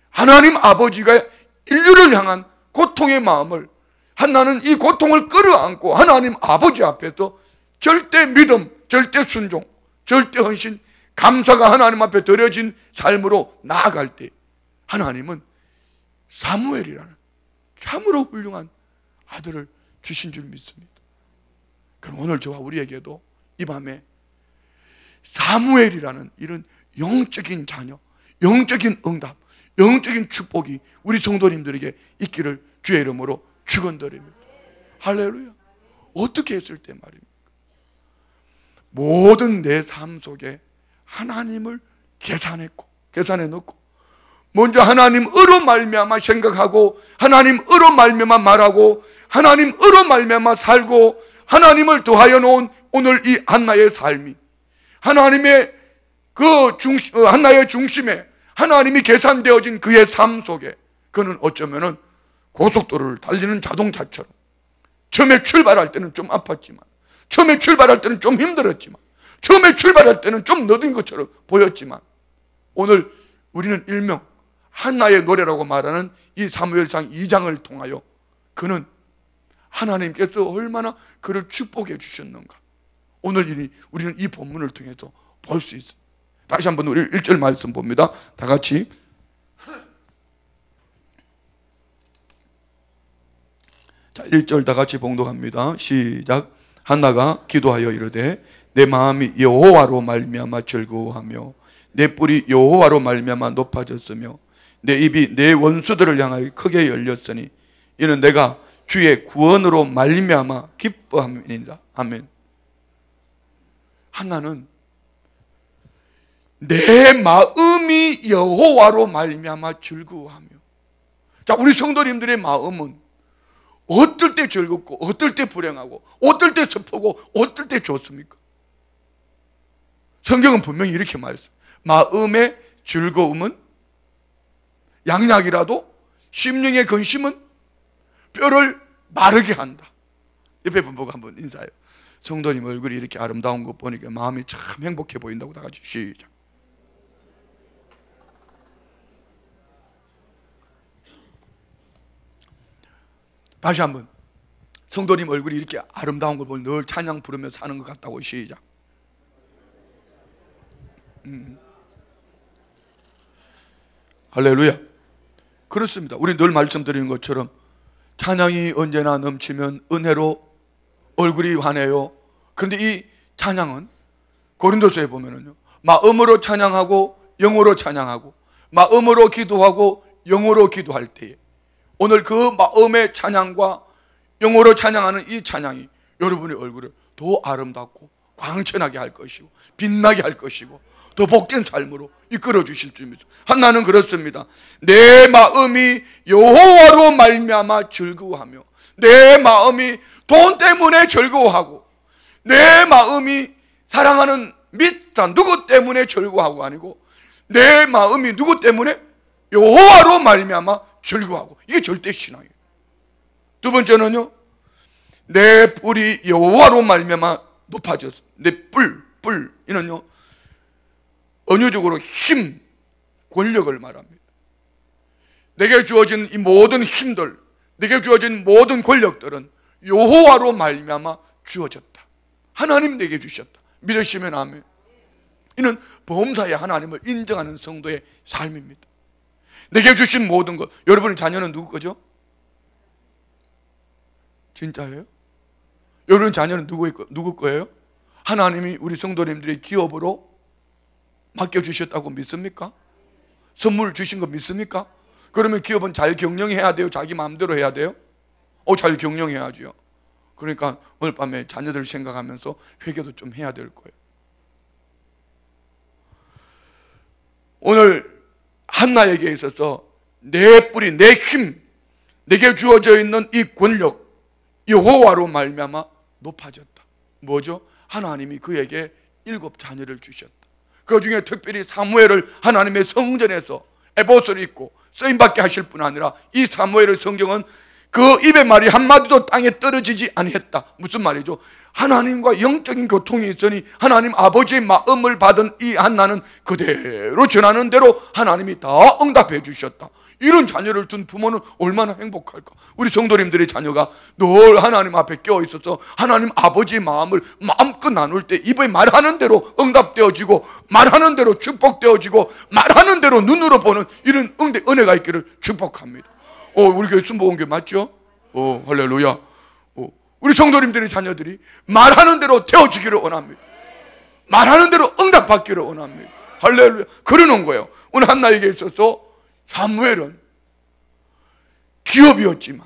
하나님 아버지가 인류를 향한 고통의 마음을, 한나는 이 고통을 끌어안고 하나님 아버지 앞에서 절대 믿음, 절대 순종, 절대 헌신, 감사가 하나님 앞에 드려진 삶으로 나아갈 때 하나님은 사무엘이라는 참으로 훌륭한 아들을 주신 줄 믿습니다. 그럼 오늘 저와 우리에게도 이 밤에 사무엘이라는 이런 영적인 자녀, 영적인 응답, 영적인 축복이 우리 성도님들에게 있기를 주의 이름으로 축원드립니다. 할렐루야. 어떻게 했을 때 말입니까? 모든 내 삶 속에 하나님을 계산해 놓고 먼저 하나님으로 말미암아 생각하고 하나님으로 말미암아 말하고 하나님으로 말미암아 살고 하나님을 더하여 놓은 오늘 이 한나의 삶이 하나님의 한나의 중심에 하나님이 계산되어진 그의 삶 속에 그는 어쩌면은 고속도로를 달리는 자동차처럼 처음에 출발할 때는 좀 아팠지만, 처음에 출발할 때는 좀 힘들었지만, 처음에 출발할 때는 좀 너딘 것처럼 보였지만, 오늘 우리는 일명 한나의 노래라고 말하는 이 사무엘상 2장을 통하여 그는 하나님께서 얼마나 그를 축복해 주셨는가, 오늘 우리는 이 본문을 통해서 볼 수 있습니다. 다시 한번 우리 1절 말씀 봅니다. 다 같이. 자, 1절 다 같이 봉독합니다. 시작. 한나가 기도하여 이르되 내 마음이 여호와로 말미암아 즐거워하며 내 뿔이 여호와로 말미암아 높아졌으며 내 입이 내 원수들을 향하여 크게 열렸으니 이는 내가 주의 구원으로 말미암아 기뻐함이니라. 아멘. 한나는 내 마음이 여호와로 말미암아 즐거워하며. 자, 우리 성도님들의 마음은 어떨 때 즐겁고 어떨 때 불행하고 어떨 때 슬프고 어떨 때 좋습니까? 성경은 분명히 이렇게 말했어요. 마음의 즐거움은 양약이라도 심령의 근심은 뼈를 마르게 한다. 옆에 분 보고 한번 인사해요. 성도님 얼굴이 이렇게 아름다운 거 보니까 마음이 참 행복해 보인다고. 다 같이 시작. 다시 한번. 성도님 얼굴이 이렇게 아름다운 걸 보니 늘 찬양 부르며 사는 것 같다고. 시작. 할렐루야. 그렇습니다. 우리 늘 말씀드리는 것처럼 찬양이 언제나 넘치면 은혜로 얼굴이 환해요. 그런데 이 찬양은 고린도서에 보면은요, 마음으로 찬양하고 영으로 찬양하고 마음으로 기도하고 영으로 기도할 때에 오늘 그 마음의 찬양과 영어로 찬양하는 이 찬양이 여러분의 얼굴을 더 아름답고 광천하게 할 것이고 빛나게 할 것이고 더 복된 삶으로 이끌어 주실 줄 믿습니다. 한나는 그렇습니다. 내 마음이 여호와로 말미암아 즐거워하며, 내 마음이 돈 때문에 즐거워하고, 내 마음이 사랑하는 및 누구 때문에 즐거워하고 아니고 내 마음이 누구 때문에 여호와로 말미암아 즐거워하고. 이게 절대 신앙이에요. 두 번째는요, 내 뿔이 여호와로 말미암아 높아졌어. 내 뿔 이는요 언어적으로 힘, 권력을 말합니다. 내게 주어진 이 모든 힘들, 내게 주어진 모든 권력들은 여호와로 말미암아 주어졌다. 하나님 내게 주셨다. 믿으시면 아멘. 이는 범사에 하나님을 인정하는 성도의 삶입니다. 내게 주신 모든 것. 여러분의 자녀는 누구 거죠? 진짜예요? 여러분 자녀는 누구 거예요? 하나님이 우리 성도님들의 기업으로 맡겨주셨다고 믿습니까? 선물 주신 거 믿습니까? 그러면 기업은 잘 경영해야 돼요? 자기 마음대로 해야 돼요? 잘 경영해야죠. 그러니까 오늘 밤에 자녀들 생각하면서 회개도 좀 해야 될 거예요. 오늘 한나에게 있어서 내 뿌리, 내 힘, 내게 주어져 있는 이 권력, 여호와로 말미암아 높아졌다. 뭐죠? 하나님이 그에게 7 자녀를 주셨다. 그 중에 특별히 사무엘을 하나님의 성전에서 에봇을 입고 쓰임받게 하실 뿐 아니라 이 사무엘의 성경은 그 입의 말이 한마디도 땅에 떨어지지 아니했다. 무슨 말이죠? 하나님과 영적인 교통이 있으니 하나님 아버지의 마음을 받은 이 한나는 그대로 전하는 대로 하나님이 다 응답해 주셨다. 이런 자녀를 둔 부모는 얼마나 행복할까? 우리 성도님들의 자녀가 늘 하나님 앞에 껴 있어서 하나님 아버지의 마음을 마음껏 나눌 때 입에 말하는 대로 응답되어지고 말하는 대로 축복되어지고 말하는 대로 눈으로 보는 이런 은혜가 있기를 축복합니다. 우리 교회 순복음교회 맞죠? 할렐루야. 우리 성도님들의 자녀들이 말하는 대로 되어지기를 원합니다. 말하는 대로 응답받기를 원합니다. 할렐루야. 그러는 거예요. 오늘 한나에게 있어서 사무엘은 기업이었지만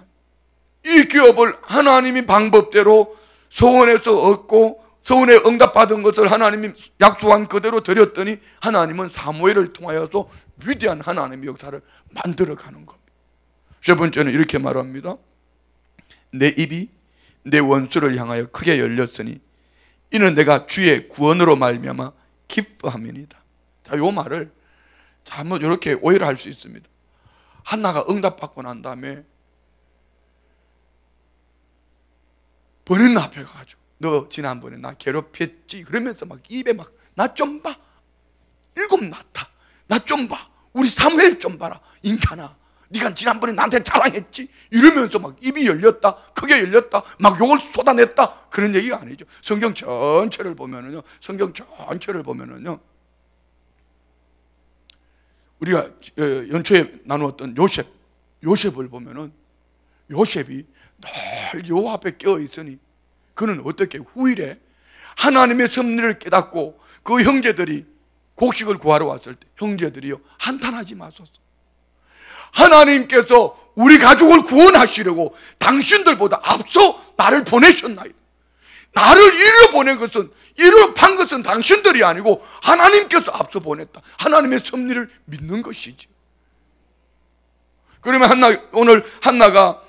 이 기업을 하나님이 방법대로 소원에서 얻고 소원에 응답받은 것을 하나님이 약속한 그대로 드렸더니 하나님은 사무엘을 통하여서 위대한 하나님의 역사를 만들어가는 겁니다. 세 번째는 이렇게 말합니다. 내 입이 내 원수를 향하여 크게 열렸으니 이는 내가 주의 구원으로 말미암아 기뻐함이니이다. 자, 이 말을 잘못 이렇게 오해를 할 수 있습니다. 한나가 응답받고 난 다음에 버린 앞에 가가지고 너 지난번에 나 괴롭혔지 그러면서 막 입에 막 나 좀 봐, 7 낳았다, 나 좀 봐, 우리 사무엘 좀 봐라, 인간아 네가 지난번에 나한테 자랑했지 이러면서 막 입이 열렸다, 크게 열렸다, 막 욕을 쏟아냈다, 그런 얘기가 아니죠. 성경 전체를 보면은요, 우리가 연초에 나누었던 요셉을 보면은 요셉이 늘 여호와 앞에 껴 있으니 그는 어떻게 후일에 하나님의 섭리를 깨닫고 그 형제들이 곡식을 구하러 왔을 때 형제들이요, 한탄하지 마소서, 하나님께서 우리 가족을 구원하시려고 당신들보다 앞서 나를 보내셨나이다. 나를 이리로 보낸 것은, 이리로 판 것은 당신들이 아니고 하나님께서 앞서 보냈다. 하나님의 섭리를 믿는 것이지. 그러면 오늘 한나가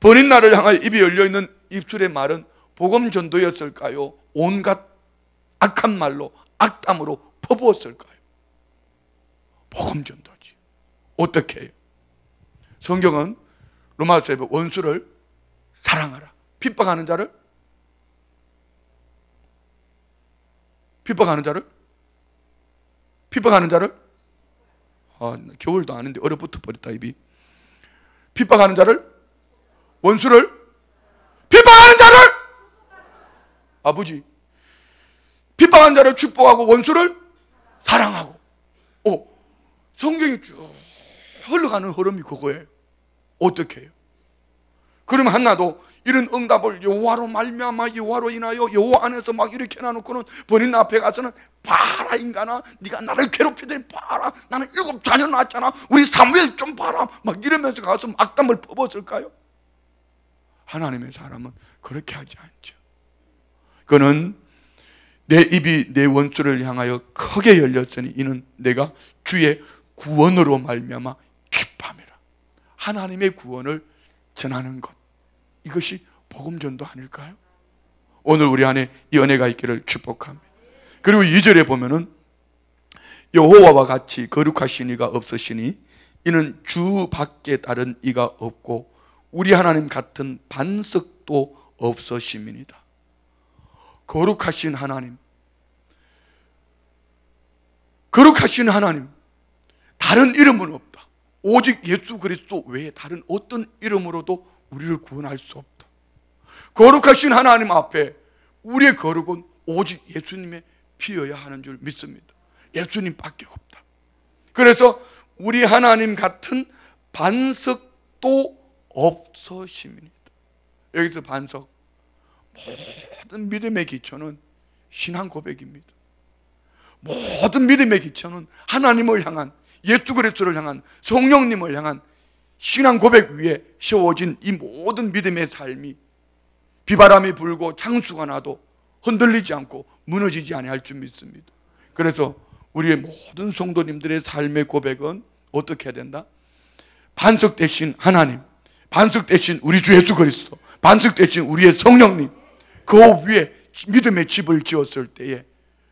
버린 나를 향하여 입이 열려있는 입술의 말은 복음 전도였을까요? 온갖 악한 말로, 악담으로 퍼부었을까요? 복음 전도지. 어떻게 해요? 성경은 로마서에 원수를 사랑하라, 핍박하는 자를 겨울도 아닌데 얼어붙어 버렸다 입이. 핍박하는 자를, 원수를 핍박하는 자를, 아버지 핍박하는 자를 축복하고 원수를 사랑하고. 성경이 쭉 흘러가는 흐름이 그거예요. 어떻게 해요? 그러면 한나도 이런 응답을 여호와로 말미암아, 여호와로 인하여 여호와 안에서 막 이렇게 해놔놓고는 본인 앞에 가서는 봐라 인간아, 네가 나를 괴롭히더니 봐라, 나는 7 자녀 낳았잖아, 우리 사무엘 좀 봐라, 막 이러면서 가서 악담을 퍼붓을까요? 하나님의 사람은 그렇게 하지 않죠. 그는 내 입이 내 원수를 향하여 크게 열렸으니 이는 내가 주의 구원으로 말미암아 기뻐함이라. 하나님의 구원을 전하는 것, 이것이 복음 전도 아닐까요? 오늘 우리 안에 이 은혜가 있기를 축복합니다. 그리고 2절에 보면은 여호와와 같이 거룩하신 이가 없으시니 이는 주 밖에 다른 이가 없고 우리 하나님 같은 반석도 없으심이니이다. 거룩하신 하나님, 거룩하신 하나님, 다른 이름은 없다. 오직 예수 그리스도 외에 다른 어떤 이름으로도 우리를 구원할 수 없다. 거룩하신 하나님 앞에 우리의 거룩은 오직 예수님의 피여야 하는 줄 믿습니다. 예수님밖에 없다. 그래서 우리 하나님 같은 반석도 없으심이니이다. 여기서 반석, 모든 믿음의 기초는 신앙 고백입니다. 모든 믿음의 기초는 하나님을 향한 예수 그리스도를 향한, 성령님을 향한 신앙 고백 위에 세워진 이 모든 믿음의 삶이 비바람이 불고 창수가 나도 흔들리지 않고 무너지지 아니할 줄 믿습니다. 그래서 우리의 모든 성도님들의 삶의 고백은 어떻게 해야 된다? 반석 대신 하나님, 반석 대신 우리 주 예수 그리스도, 반석 대신 우리의 성령님, 그 위에 믿음의 집을 지었을 때에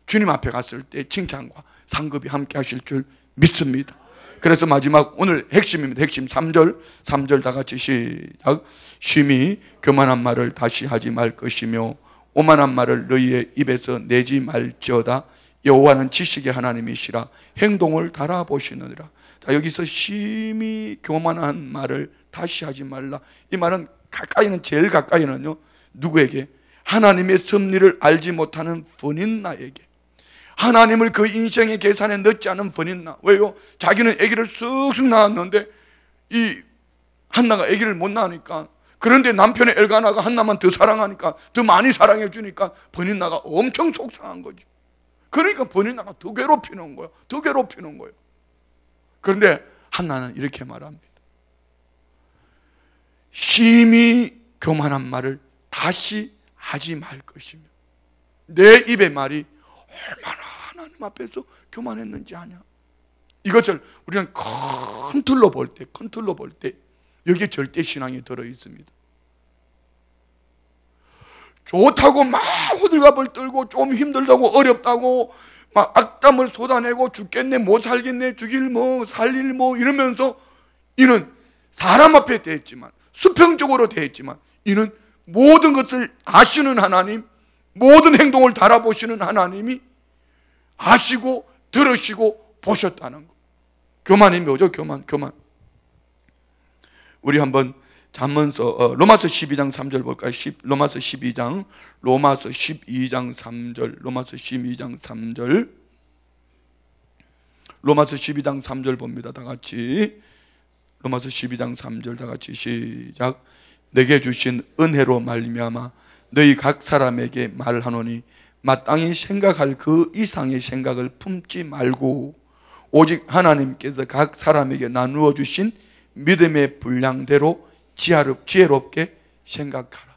주님 앞에 갔을 때 칭찬과 상급이 함께 하실 줄 믿습니다. 그래서 마지막 오늘 핵심입니다. 핵심 3절 다 같이 시작. 심히 교만한 말을 다시 하지 말 것이며 오만한 말을 너희의 입에서 내지 말지어다. 여호와는 지식의 하나님이시라 행동을 달아보시느니라. 자, 여기서 심히 교만한 말을 다시 하지 말라. 이 말은 제일 가까이는요, 누구에게? 하나님의 섭리를 알지 못하는 번인나에게. 하나님을 그 인생의 계산에 넣지 않은 번인나. 왜요? 자기는 아기를 쑥쑥 낳았는데 이 한나가 아기를 못 낳으니까, 그런데 남편의 엘가나가 한나만 더 사랑하니까, 더 많이 사랑해 주니까 번인나가 엄청 속상한 거지. 그러니까 번인나가 더 괴롭히는 거예요. 더 괴롭히는 거예요. 그런데 한나는 이렇게 말합니다. 심히 교만한 말을 다시 하지 말 것이며 내 입의 말이 얼마나 하나님 앞에서 교만했는지 아냐. 이것을 우리는 큰 틀로 볼 때 여기에 절대 신앙이 들어 있습니다. 좋다고 막 호들갑을 떨고 좀 힘들다고 어렵다고 막 악담을 쏟아내고 죽겠네 못 살겠네 죽일 뭐 살릴 뭐 이러면서 이는 사람 앞에 대했지만, 수평적으로 대했지만, 이는 모든 것을 아시는 하나님, 모든 행동을 달아보시는 하나님이 아시고 들으시고 보셨다는 거. 교만이 뭐죠? 교만. 우리 한번 잠언서 로마서 12장 3절 볼까요? 로마서 12장 3절 로마서 12장 3절 봅니다. 다 같이 로마서 12장 3절 다 같이 시작. 내게 주신 은혜로 말미암아 너희 각 사람에게 말하노니 마땅히 생각할 그 이상의 생각을 품지 말고 오직 하나님께서 각 사람에게 나누어 주신 믿음의 분량대로 지혜롭게 생각하라.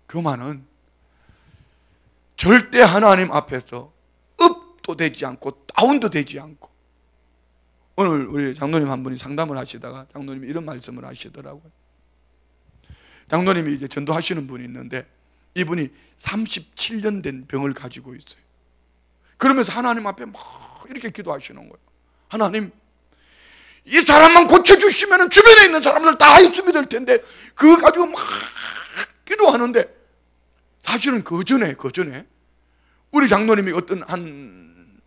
교만은 절대 하나님 앞에서 업도 되지 않고 다운도 되지 않고, 오늘 우리 장로님 한 분이 상담을 하시다가 장로님이 이런 말씀을 하시더라고요. 장로님이 이제 전도하시는 분이 있는데 이분이 37년 된 병을 가지고 있어요. 그러면서 하나님 앞에 막 이렇게 기도하시는 거예요. 하나님, 이 사람만 고쳐주시면 주변에 있는 사람들 다 예수 믿을 텐데 그거 가지고 막 기도하는데, 사실은 그 전에 우리 장로님이 어떤 한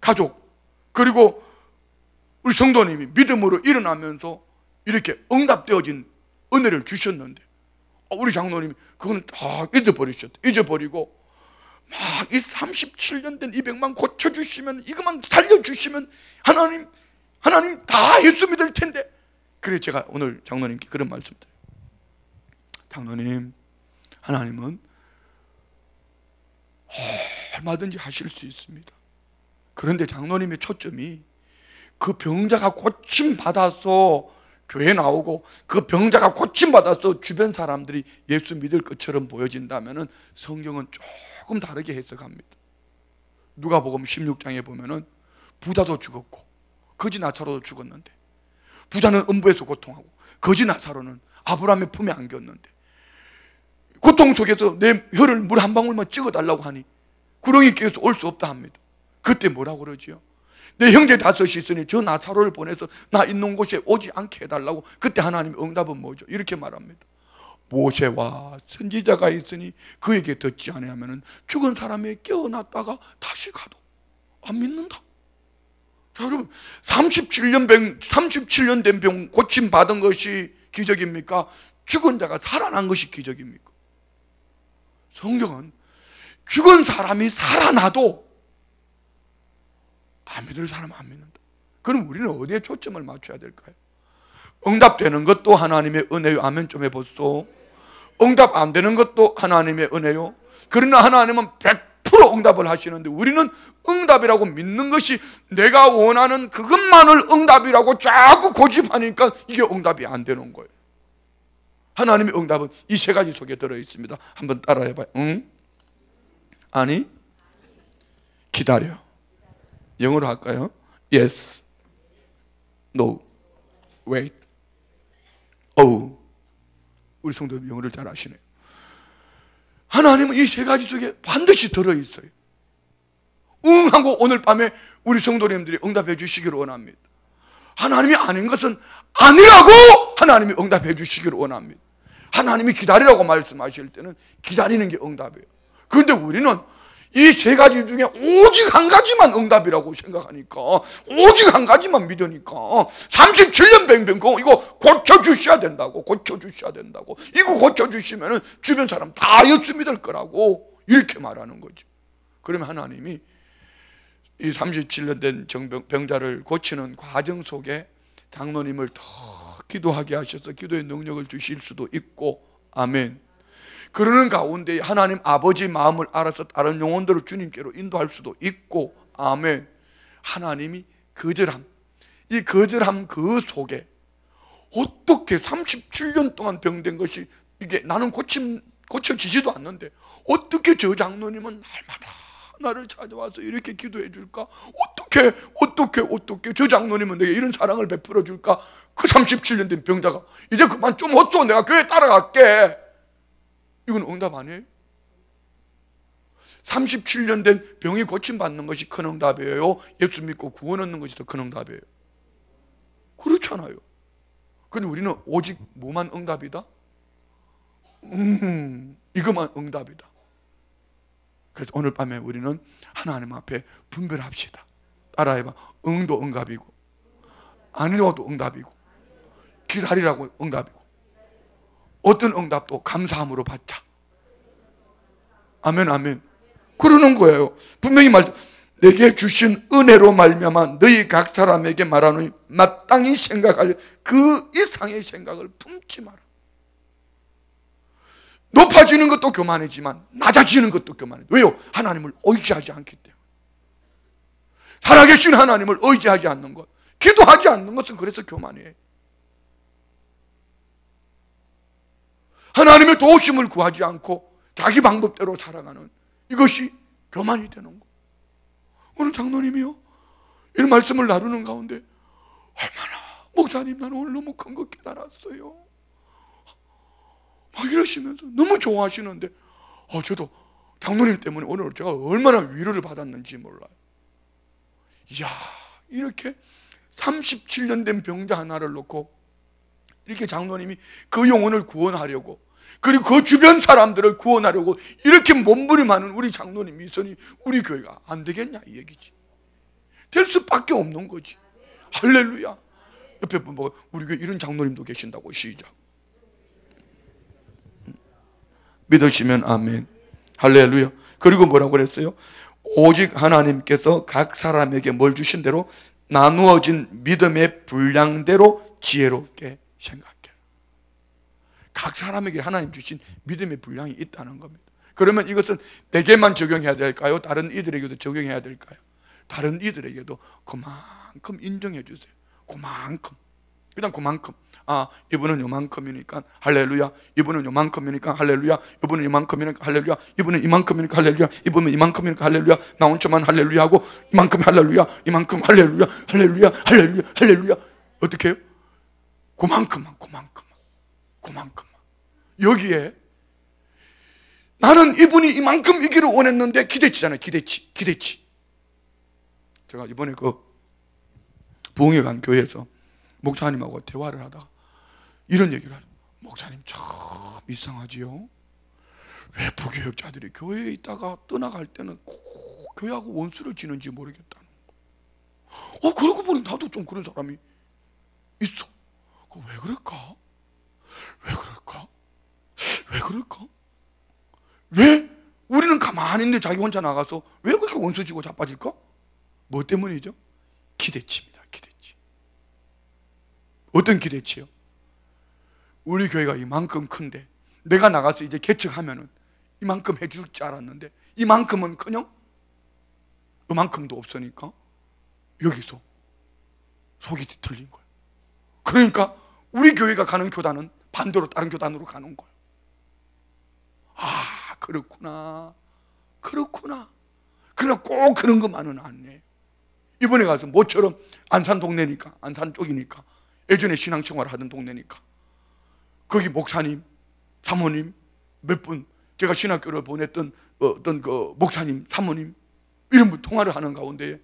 가족 그리고 우리 성도님이 믿음으로 일어나면서 이렇게 응답되어진 은혜를 주셨는데 우리 장로님이 그거는 다 잊어버리고 막 이 37년 된 이 병만 고쳐주시면, 이것만 살려주시면 하나님 다 예수 믿을 텐데. 그래서 제가 오늘 장로님께 그런 말씀 드려요. 장로님, 하나님은 얼마든지 하실 수 있습니다. 그런데 장로님의 초점이 그 병자가 고침받아서 교회 나오고 그 병자가 고침받아서 주변 사람들이 예수 믿을 것처럼 보여진다면 성경은 조금 다르게 해석합니다. 누가복음 16장에 보면은 부자도 죽었고 거지 나사로도 죽었는데, 부자는 음부에서 고통하고 거지 나사로는 아브라함의 품에 안겼는데, 고통 속에서 내 혀를 물 한 방울만 찍어달라고 하니 구렁이 끼어서 올 수 없다 합니다. 그때 뭐라고 그러지요? 내 형제 5이 있으니 저 나사로를 보내서 나 있는 곳에 오지 않게 해달라고. 그때 하나님의 응답은 뭐죠? 이렇게 말합니다. 모세와 선지자가 있으니 그에게 듣지 아니하면 죽은 사람이 깨어났다가 다시 가도 안 믿는다. 자, 여러분, 37년 된 병 고침받은 것이 기적입니까? 죽은 자가 살아난 것이 기적입니까? 성경은 죽은 사람이 살아나도 안 믿을 사람은 안 믿는다. 그럼 우리는 어디에 초점을 맞춰야 될까요? 응답되는 것도 하나님의 은혜요. 아멘 좀 해보소. 응답 안 되는 것도 하나님의 은혜요. 그러나 하나님은 100% 자동으로 응답을 하시는데, 우리는 응답이라고 믿는 것이 내가 원하는 그것만을 응답이라고 자꾸 고집하니까 이게 응답이 안 되는 거예요. 하나님의 응답은 이 세 가지 속에 들어있습니다. 한번 따라해봐요. 응? 아니? 기다려. 영어로 할까요? Yes, No, Wait, Oh. 우리 성도들 영어를 잘 아시네요. 하나님은 이 세 가지 속에 반드시 들어있어요. 응 하고 오늘 밤에 우리 성도님들이 응답해 주시기를 원합니다. 하나님이 아닌 것은 아니라고 하나님이 응답해 주시기를 원합니다. 하나님이 기다리라고 말씀하실 때는 기다리는 게 응답이에요. 그런데 우리는 이 세 가지 중에 오직 한 가지만 응답이라고 생각하니까, 오직 한 가지만 믿으니까 37년 뱅뱅 이거 고쳐주셔야 된다고, 고쳐주셔야 된다고, 이거 고쳐주시면 주변 사람 다 예수 믿을 거라고 이렇게 말하는 거죠. 그러면 하나님이 이 37년 된 병자를 고치는 과정 속에 장로님을 더 기도하게 하셔서 기도의 능력을 주실 수도 있고, 아멘. 그러는 가운데 하나님 아버지 마음을 알아서 다른 영혼들을 주님께로 인도할 수도 있고, 아멘. 하나님이 거절함, 이 거절함 그 속에 어떻게 37년 동안 병든 것이 이게 나는 고쳐지지도 않는데 어떻게 저 장로님은 날마다 나를 찾아와서 이렇게 기도해 줄까? 어떻게 저 장로님은 내게 이런 사랑을 베풀어 줄까? 그 37년 된 병자가 이제 그만 좀 어쩌, 내가 교회 따라갈게. 이건 응답 아니에요? 37년 된 병이 고침받는 것이 큰 응답이에요? 예수 믿고 구원 얻는 것이 더 큰 응답이에요? 그렇잖아요. 근데 우리는 오직 뭐만 응답이다? 이것만 응답이다. 그래서 오늘 밤에 우리는 하나님 앞에 분별합시다. 따라해봐. 응도 응답이고, 아니어도 응답이고, 기다리라고 응답이고, 어떤 응답도 감사함으로 받자. 아멘, 아멘. 그러는 거예요. 분명히 말씀, 내게 주신 은혜로 말미암아 너희 각 사람에게 말하노니 마땅히 생각할 그 이상의 생각을 품지 마라. 높아지는 것도 교만이지만 낮아지는 것도 교만이에요. 왜요? 하나님을 의지하지 않기 때문에. 살아계신 하나님을 의지하지 않는 것, 기도하지 않는 것은 그래서 교만이에요. 하나님의 도우심을 구하지 않고 자기 방법대로 살아가는 이것이 교만이 되는 거. 오늘 장로님이요, 이런 말씀을 나누는 가운데 얼마나 목사님 나는 오늘 너무 큰 거 깨달았어요 막 이러시면서 너무 좋아하시는데, 저도 장로님 때문에 오늘 제가 얼마나 위로를 받았는지 몰라요. 이야, 이렇게 37년 된 병자 하나를 놓고 이렇게 장로님이 그 영혼을 구원하려고, 그리고 그 주변 사람들을 구원하려고 이렇게 몸부림하는 우리 장로님이 있으니 우리 교회가 안 되겠냐 이 얘기지. 될 수밖에 없는 거지. 할렐루야. 옆에 보면 우리 교회 이런 장로님도 계신다고. 시작. 믿으시면 아멘. 할렐루야. 그리고 뭐라고 그랬어요? 오직 하나님께서 각 사람에게 뭘 주신 대로 나누어진 믿음의 분량대로 지혜롭게 생각해. 각 사람에게 하나님 주신 믿음의 분량이 있다는 겁니다. 그러면 이것은 내게만 적용해야 될까요? 다른 이들에게도 적용해야 될까요? 다른 이들에게도 그만큼 인정해 주세요. 그만큼. 그냥 그만큼. 이분은 요만큼이니까 할렐루야. 이분은 요만큼이니까 할렐루야. 이분은 요만큼이니까 할렐루야. 이분은 이만큼이니까 할렐루야. 이분은 이만큼이니까 할렐루야. 나 혼자만 할렐루야 하고 이만큼 할렐루야. 이만큼 할렐루야. 할렐루야. 할렐루야. 할렐루야. 어떻게 해요? 그만큼만. 여기에 나는 이분이 이만큼 이기를 원했는데 기대치잖아요. 기대치. 제가 이번에 그 부흥회 간 교회에서 목사님하고 대화를 하다가 이런 얘기를 하죠. 목사님 참 이상하지요? 왜 부교역자들이 교회에 있다가 떠나갈 때는 꼭 교회하고 원수를 지는지 모르겠다는 거. 그러고 보니 나도 좀 그런 사람이 있어. 왜 그럴까? 왜 우리는 가만히 있는데 자기 혼자 나가서 왜 그렇게 원수지고 자빠질까? 뭐 때문이죠? 기대치입니다. 기대치. 어떤 기대치요? 우리 교회가 이만큼 큰데 내가 나가서 이제 개척하면은 이만큼 해줄 줄 알았는데 이만큼은 커녕 이만큼도 없으니까 여기서 속이 뒤틀린 거예요. 그러니까 우리 교회가 가는 교단은 반대로 다른 교단으로 가는 거예요. 아, 그렇구나. 그러나 꼭 그런 것만은 아니에요. 이번에 가서 모처럼 안산 동네니까, 안산 쪽이니까, 예전에 신앙생활을 하던 동네니까 거기 목사님, 사모님 몇 분, 제가 신학교를 보냈던 어떤 그 목사님, 사모님 이런 분 통화를 하는 가운데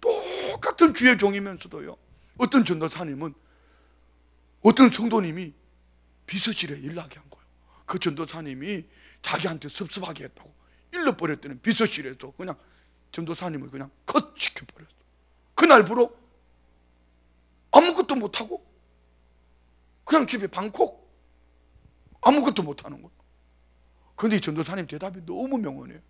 똑같은 주의 종이면서도요, 어떤 전도사님은 어떤 성도님이 비서실에 연락이 한 거예요. 그 전도사님이 자기한테 섭섭하게 했다고 일러버렸더니 비서실에서 그냥 전도사님을 그냥 컷 시켜버렸어. 그날부로 아무것도 못하고 그냥 집에 방콕, 아무것도 못하는 거예요. 그런데 이 전도사님 대답이 너무 명언해요.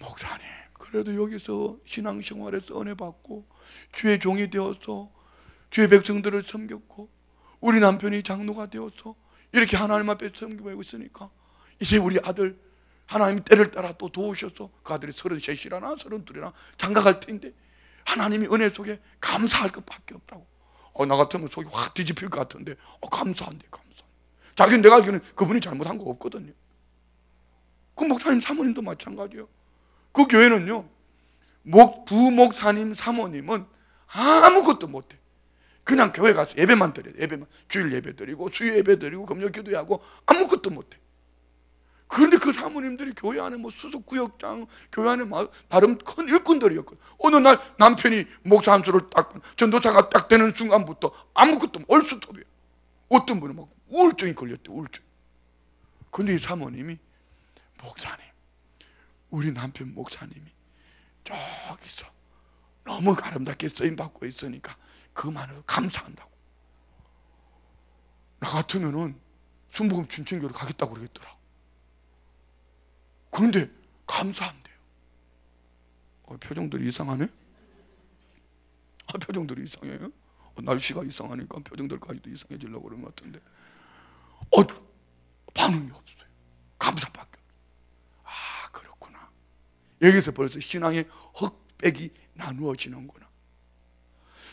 목사님, 그래도 여기서 신앙생활에서 은혜 받고 주의 종이 되어서 주의 백성들을 섬겼고 우리 남편이 장로가 되어서 이렇게 하나님 앞에 섬기고 있으니까 이제 우리 아들 하나님 때를 따라 또 도우셔서 그 아들이 33이나 32이나 장가갈 텐데 하나님이 은혜 속에 감사할 것밖에 없다고. 나 같으면 속이 확 뒤집힐 것 같은데 감사한대. 자기는 내가 알기로는 그분이 잘못한 거 없거든요. 그 목사님 사모님도 마찬가지예요. 그 교회는요, 부목사님 사모님은 아무것도 못해. 그냥 교회 가서 예배만 드려요. 예배만, 주일 예배 드리고 수요 예배 드리고 금요 기도하고 아무것도 못해. 그런데 그 사모님들이 교회 안에 뭐 수석구역장, 교회 안에 다른 큰 일꾼들이었거든. 어느 날 남편이 목사 함수를 딱, 전도사가 딱 되는 순간부터 아무것도 얼수톱이에요. 어떤 분은 막 우울증이 걸렸대, 우울증. 근데 이 사모님이, 목사님, 우리 남편 목사님이 저기서 너무 아름답게 쓰임받고 있으니까 그만으로 감사한다고. 나 같으면은 순복음 춘천교로 가겠다고 그러겠더라. 그런데 감사한대요. 표정들이 이상하네? 표정들이 이상해요? 날씨가 이상하니까 표정들까지도 이상해지려고 그런 것 같은데 반응이 없어요. 감사밖에. 그렇구나. 여기서 벌써 신앙의 흑백이 나누어지는구나.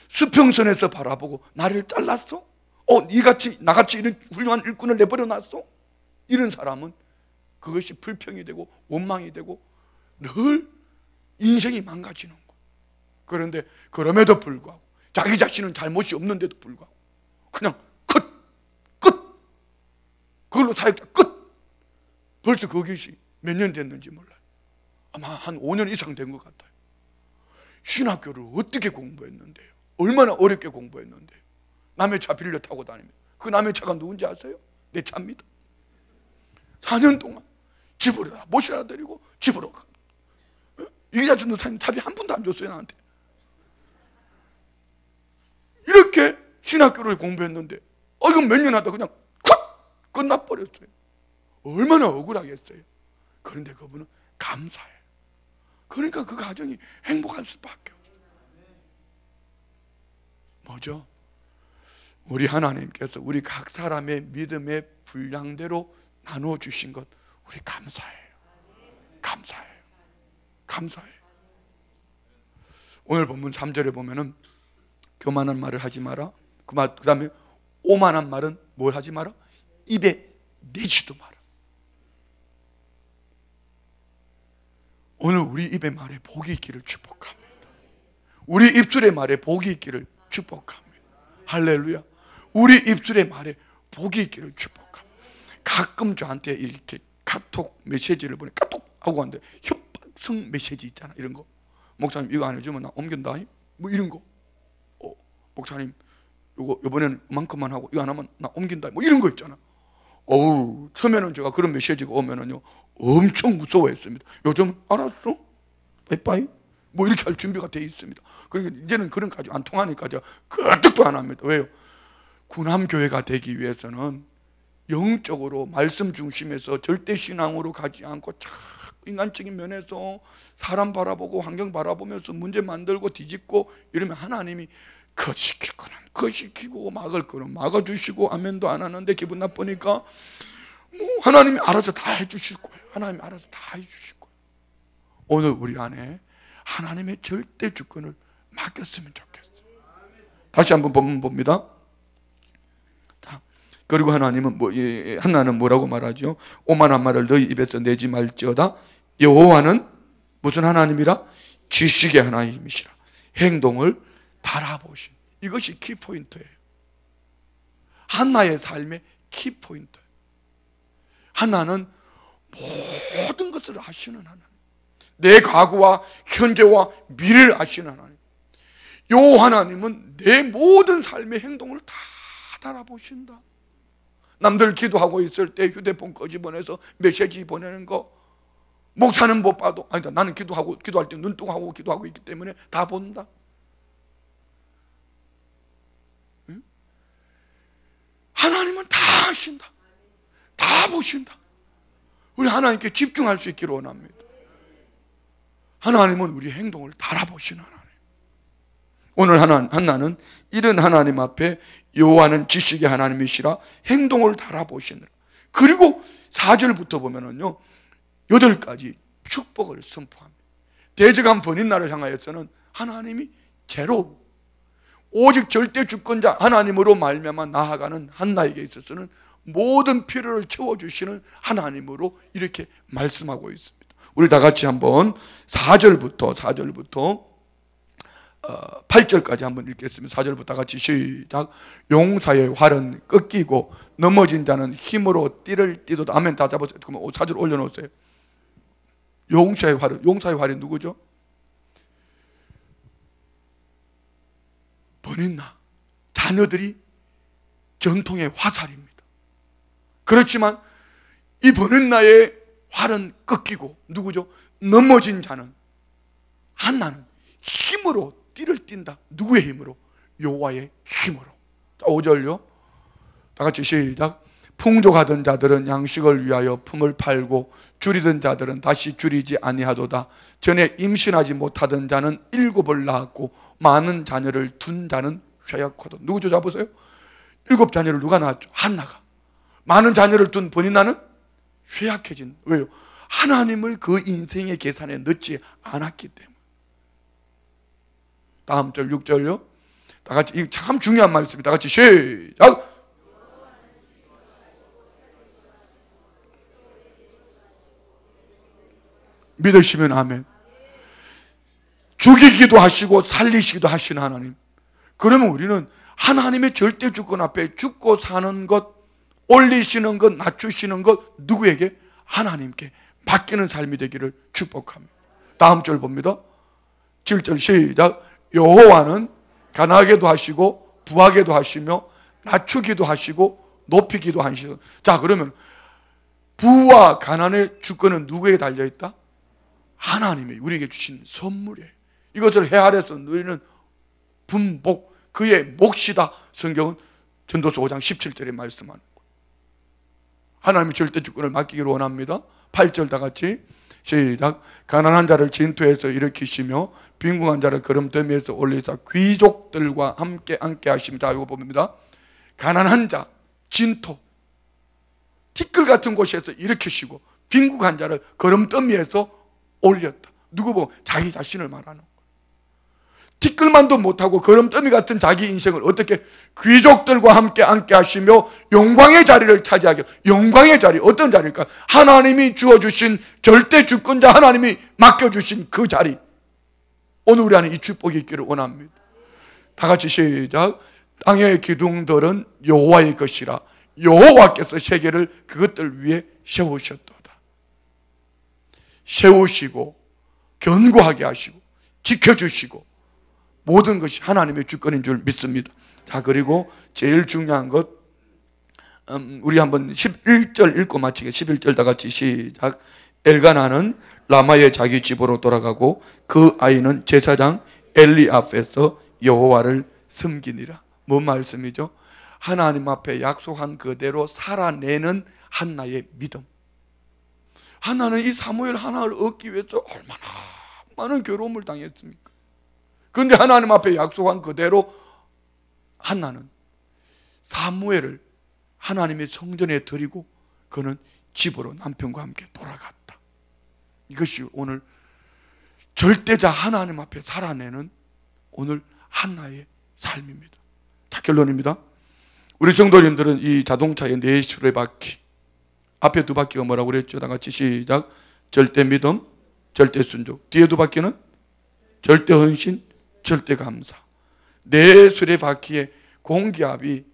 수평선에서 바라보고 나를 잘랐어? 나같이 이런 훌륭한 일꾼을 내버려놨어? 이런 사람은 그것이 불평이 되고 원망이 되고 늘 인생이 망가지는 거예요. 그런데 그럼에도 불구하고 자기 자신은 잘못이 없는데도 불구하고 그냥 끝! 그걸로 사역자 끝! 벌써 그것이 몇 년 됐는지 몰라요. 아마 한 5년 이상 된 것 같아요. 신학교를 어떻게 공부했는데요? 얼마나 어렵게 공부했는데요? 남의 차 빌려 타고 다니면 그 남의 차가 누군지 아세요? 내 차입니다. 4년 동안 집으로 모셔다 드리고 집으로 가. 이기자 전도사님 답이 한 푼도 안 줬어요, 나한테. 이렇게 신학교를 공부했는데 이건 몇 년 하다 그냥 콱 끝나버렸어요. 얼마나 억울하겠어요. 그런데 그분은 감사해요. 그러니까 그 가정이 행복할 수밖에 없어요. 뭐죠? 우리 하나님께서 우리 각 사람의 믿음의 분량대로 나누어 주신 것 우리 감사해요. 감사해요. 오늘 본문 3절에 보면은 교만한 말을 하지 마라. 그 다음에 오만한 말은 뭘 하지 마라? 입에 내지도 마라. 오늘 우리 입의 말에 복이 있기를 축복합니다. 우리 입술의 말에 복이 있기를 축복합니다. 할렐루야. 우리 입술의 말에 복이 있기를 축복합니다. 가끔 저한테 이렇게 카톡 메시지를 보내, 카톡 하고 하는데 협박성 메시지 있잖아. 이런 거. 목사님 이거 안 해주면 나 옮긴다. 뭐 이런 거. 목사님 이번에는 이만큼만 하고 이거 안 하면 나 옮긴다. 뭐 이런 거 있잖아. 처음에는 제가 그런 메시지가 오면은요 엄청 무서워했습니다. 요즘 알았어? 빠이빠이? 뭐 이렇게 할 준비가 돼 있습니다. 그러니까 이제는 그런 까지 안 통하니까 제가 끄떡도 안 합니다. 왜요? 구남교회가 되기 위해서는 영적으로 말씀 중심에서 절대 신앙으로 가지 않고 참 인간적인 면에서 사람 바라보고 환경 바라보면서 문제 만들고 뒤집고 이러면 하나님이 거시킬 거는 거시키고 막을 거는 막아주시고 아멘도 안 하는데 기분 나쁘니까 하나님이 알아서 다 해주실 거예요. 하나님이 알아서 다 해주실 거예요. 오늘 우리 안에 하나님의 절대 주권을 맡겼으면 좋겠어요. 다시 한번 본문 봅니다. 그리고 하나님은 한나는 뭐라고 말하죠? 오만한 말을 너희 입에서 내지 말지어다. 여호와는 무슨 하나님이라? 지식의 하나님이시라. 행동을 달아보신. 이것이 키포인트예요. 한나의 삶의 키포인트예요. 한나는 모든 것을 아시는 하나님, 내 과거와 현재와 미래를 아시는 하나님, 요 하나님은 내 모든 삶의 행동을 다 달아보신다. 남들 기도하고 있을 때 휴대폰 끄집어내서 메시지 보내는 거 목사는 못 봐도, 아니다, 나는 기도할 때 눈뜨고 기도하고 있기 때문에 다 본다. 응? 하나님은 다 아신다. 다 보신다. 우리 하나님께 집중할 수 있기를 원합니다. 하나님은 우리 행동을 달아보시는 하나님. 오늘 한나는 이런 하나님 앞에 여호와는 지식의 하나님이시라 행동을 달아보시느라. 그리고 4절부터 보면은요 8가지 축복을 선포합니다. 대적한 번인날을 향하여서는 하나님이 제로, 오직 절대 주권자 하나님으로 말미암아 나아가는 한나에게 있어서는 모든 필요를 채워주시는 하나님으로 이렇게 말씀하고 있습니다. 우리 다 같이 한번 4절부터 8절까지 한번 읽겠습니다. 4절부터 다 같이 시작. 용사의 활은 꺾이고 넘어진 자는 힘으로 띠를 띠도다. 아멘. 다 잡았어요. 그럼 4절 올려놓으세요. 용사의 활이 누구죠? 번인나 자녀들이 전통의 화살입니다. 그렇지만 이 번인나의 활은 꺾이고 누구죠? 넘어진 자는, 한나는 힘으로 띠를 띈다. 누구의 힘으로? 여호와의 힘으로. 5절요. 다 같이 시작. 풍족하던 자들은 양식을 위하여 품을 팔고 줄이던 자들은 다시 줄이지 아니하도다. 전에 임신하지 못하던 자는 7을 낳았고 많은 자녀를 둔 자는 쇠약하다. 누구죠? 잡으세요. 7자녀를 누가 낳았죠? 한나가. 많은 자녀를 둔 번인나는 쇠약해진. 왜요? 하나님을 그 인생의 계산에 넣지 않았기 때문에. 다음 절 6절요. 다 같이, 이거 참 중요한 말씀입니다. 다 같이 시작. 믿으시면 아멘. 죽이기도 하시고 살리시기도 하시는 하나님. 그러면 우리는 하나님의 절대 주권 앞에 죽고 사는 것, 올리시는 것, 낮추시는 것 누구에게? 하나님께 맡기는 삶이 되기를 축복합니다. 다음 절 봅니다. 7절 시작. 여호와는 가난하게도 하시고 부하게도 하시며 낮추기도 하시고 높이기도 하시고. 자, 그러면 부와 가난의 주권은 누구에게 달려있다? 하나님이 우리에게 주신 선물이에요. 이것을 헤아려서 누리는 분복, 그의 몫이다. 성경은 전도서 5장 17절에 말씀하는 거예요. 하나님이 절대 주권을 맡기기를 원합니다. 8절 다 같이 시작. 가난한 자를 진토에서 일으키시며 빈궁한 자를 거름더미에서 올리사 귀족들과 함께 앉게 하십니다. 이거 봅니다. 가난한 자, 진토, 티끌 같은 곳에서 일으키시고 빈궁한 자를 거름더미에서 올렸다. 누구 보고? 자기 자신을 말하는 거예요. 티끌만도 못하고 거름더미 같은 자기 인생을 어떻게 귀족들과 함께 앉게 하시며 영광의 자리를 차지하게. 영광의 자리, 어떤 자리일까? 하나님이 주어주신 절대 주권자, 하나님이 맡겨주신 그 자리. 오늘 우리 안에 이 축복이 있기를 원합니다. 다 같이 시작. 땅의 기둥들은 여호와의 것이라 여호와께서 세계를 그것들 위에 세우셨도다. 세우시고 견고하게 하시고 지켜주시고 모든 것이 하나님의 주권인 줄 믿습니다. 자, 그리고 제일 중요한 것, 우리 한번 11절 읽고 마치게. 11절 다 같이 시작. 엘가나는 라마의 자기 집으로 돌아가고 그 아이는 제사장 엘리 앞에서 여호와를 섬기니라. 뭔 말씀이죠? 하나님 앞에 약속한 그대로 살아내는 한나의 믿음. 한나는 이 사무엘 하나를 얻기 위해서 얼마나 많은 괴로움을 당했습니까? 그런데 하나님 앞에 약속한 그대로 한나는 사무엘을 하나님의 성전에 드리고 그는 집으로 남편과 함께 돌아갔다. 이것이 오늘 절대자 하나님 앞에 살아내는 오늘 한나의 삶입니다. 자, 결론입니다. 우리 성도님들은 이 자동차의 네 수레바퀴, 앞에 두 바퀴가 뭐라고 그랬죠? 다 같이 시작. 절대 믿음, 절대 순종. 뒤에 두 바퀴는 절대 헌신, 절대 감사. 네 수레바퀴의 공기압이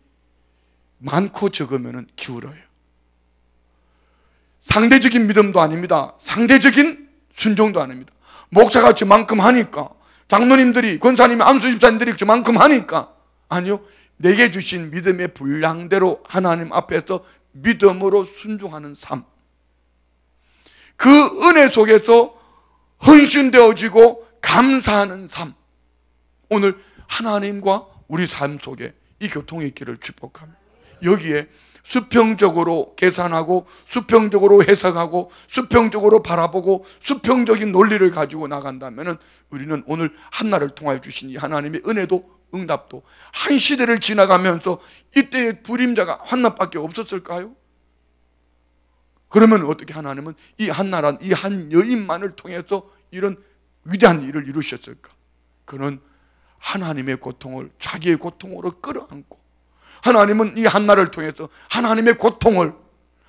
많고 적으면 기울어요. 상대적인 믿음도 아닙니다. 상대적인 순종도 아닙니다. 목사가 저만큼 하니까, 장로님들이, 권사님이, 안수집사님들이 저만큼 하니까. 아니요, 내게 주신 믿음의 분량대로 하나님 앞에서 믿음으로 순종하는 삶, 그 은혜 속에서 헌신되어지고 감사하는 삶, 오늘 하나님과 우리 삶 속에 이 교통의 길을 축복합니다. 여기에 수평적으로 계산하고 수평적으로 해석하고 수평적으로 바라보고 수평적인 논리를 가지고 나간다면 우리는 오늘 한나를 통하여 주신 이 하나님의 은혜도 응답도 한 시대를 지나가면서 이때의 불임자가 한나밖에 없었을까요? 그러면 어떻게 하나님은 이 한나란 이 한 여인만을 통해서 이런 위대한 일을 이루셨을까? 그는 하나님의 고통을 자기의 고통으로 끌어안고, 하나님은 이 한나를 통해서 하나님의 고통을,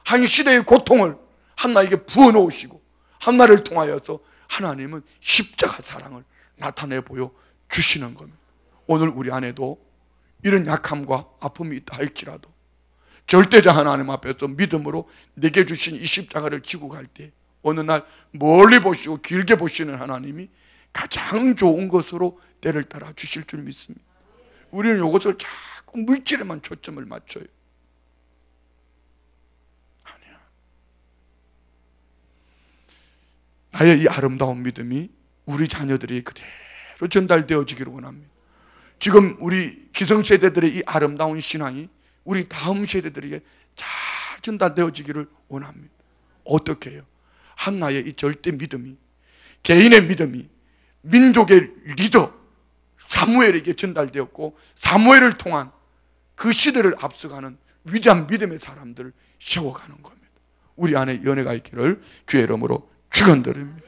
한 시대의 고통을 한나에게 부어놓으시고, 한나를 통하여서 하나님은 십자가 사랑을 나타내 보여 주시는 겁니다. 오늘 우리 안에도 이런 약함과 아픔이 있다 할지라도 절대자 하나님 앞에서 믿음으로 내게 주신 이 십자가를 지고 갈 때 어느 날 멀리 보시고 길게 보시는 하나님이 가장 좋은 것으로 때를 따라 주실 줄 믿습니다. 우리는 이것을 자꾸 물질에만 초점을 맞춰요. 아니야. 나의 이 아름다운 믿음이 우리 자녀들이 그대로 전달되어지기를 원합니다. 지금 우리 기성세대들의 이 아름다운 신앙이 우리 다음 세대들에게 잘 전달되어지기를 원합니다. 어떻게 해요? 한나의 이 절대 믿음이, 개인의 믿음이 민족의 리더 사무엘에게 전달되었고, 사무엘을 통한 그 시대를 앞서가는 위대한 믿음의 사람들을 세워가는 겁니다. 우리 안에 연애가 있기를 주의 이름으로 축원드립니다.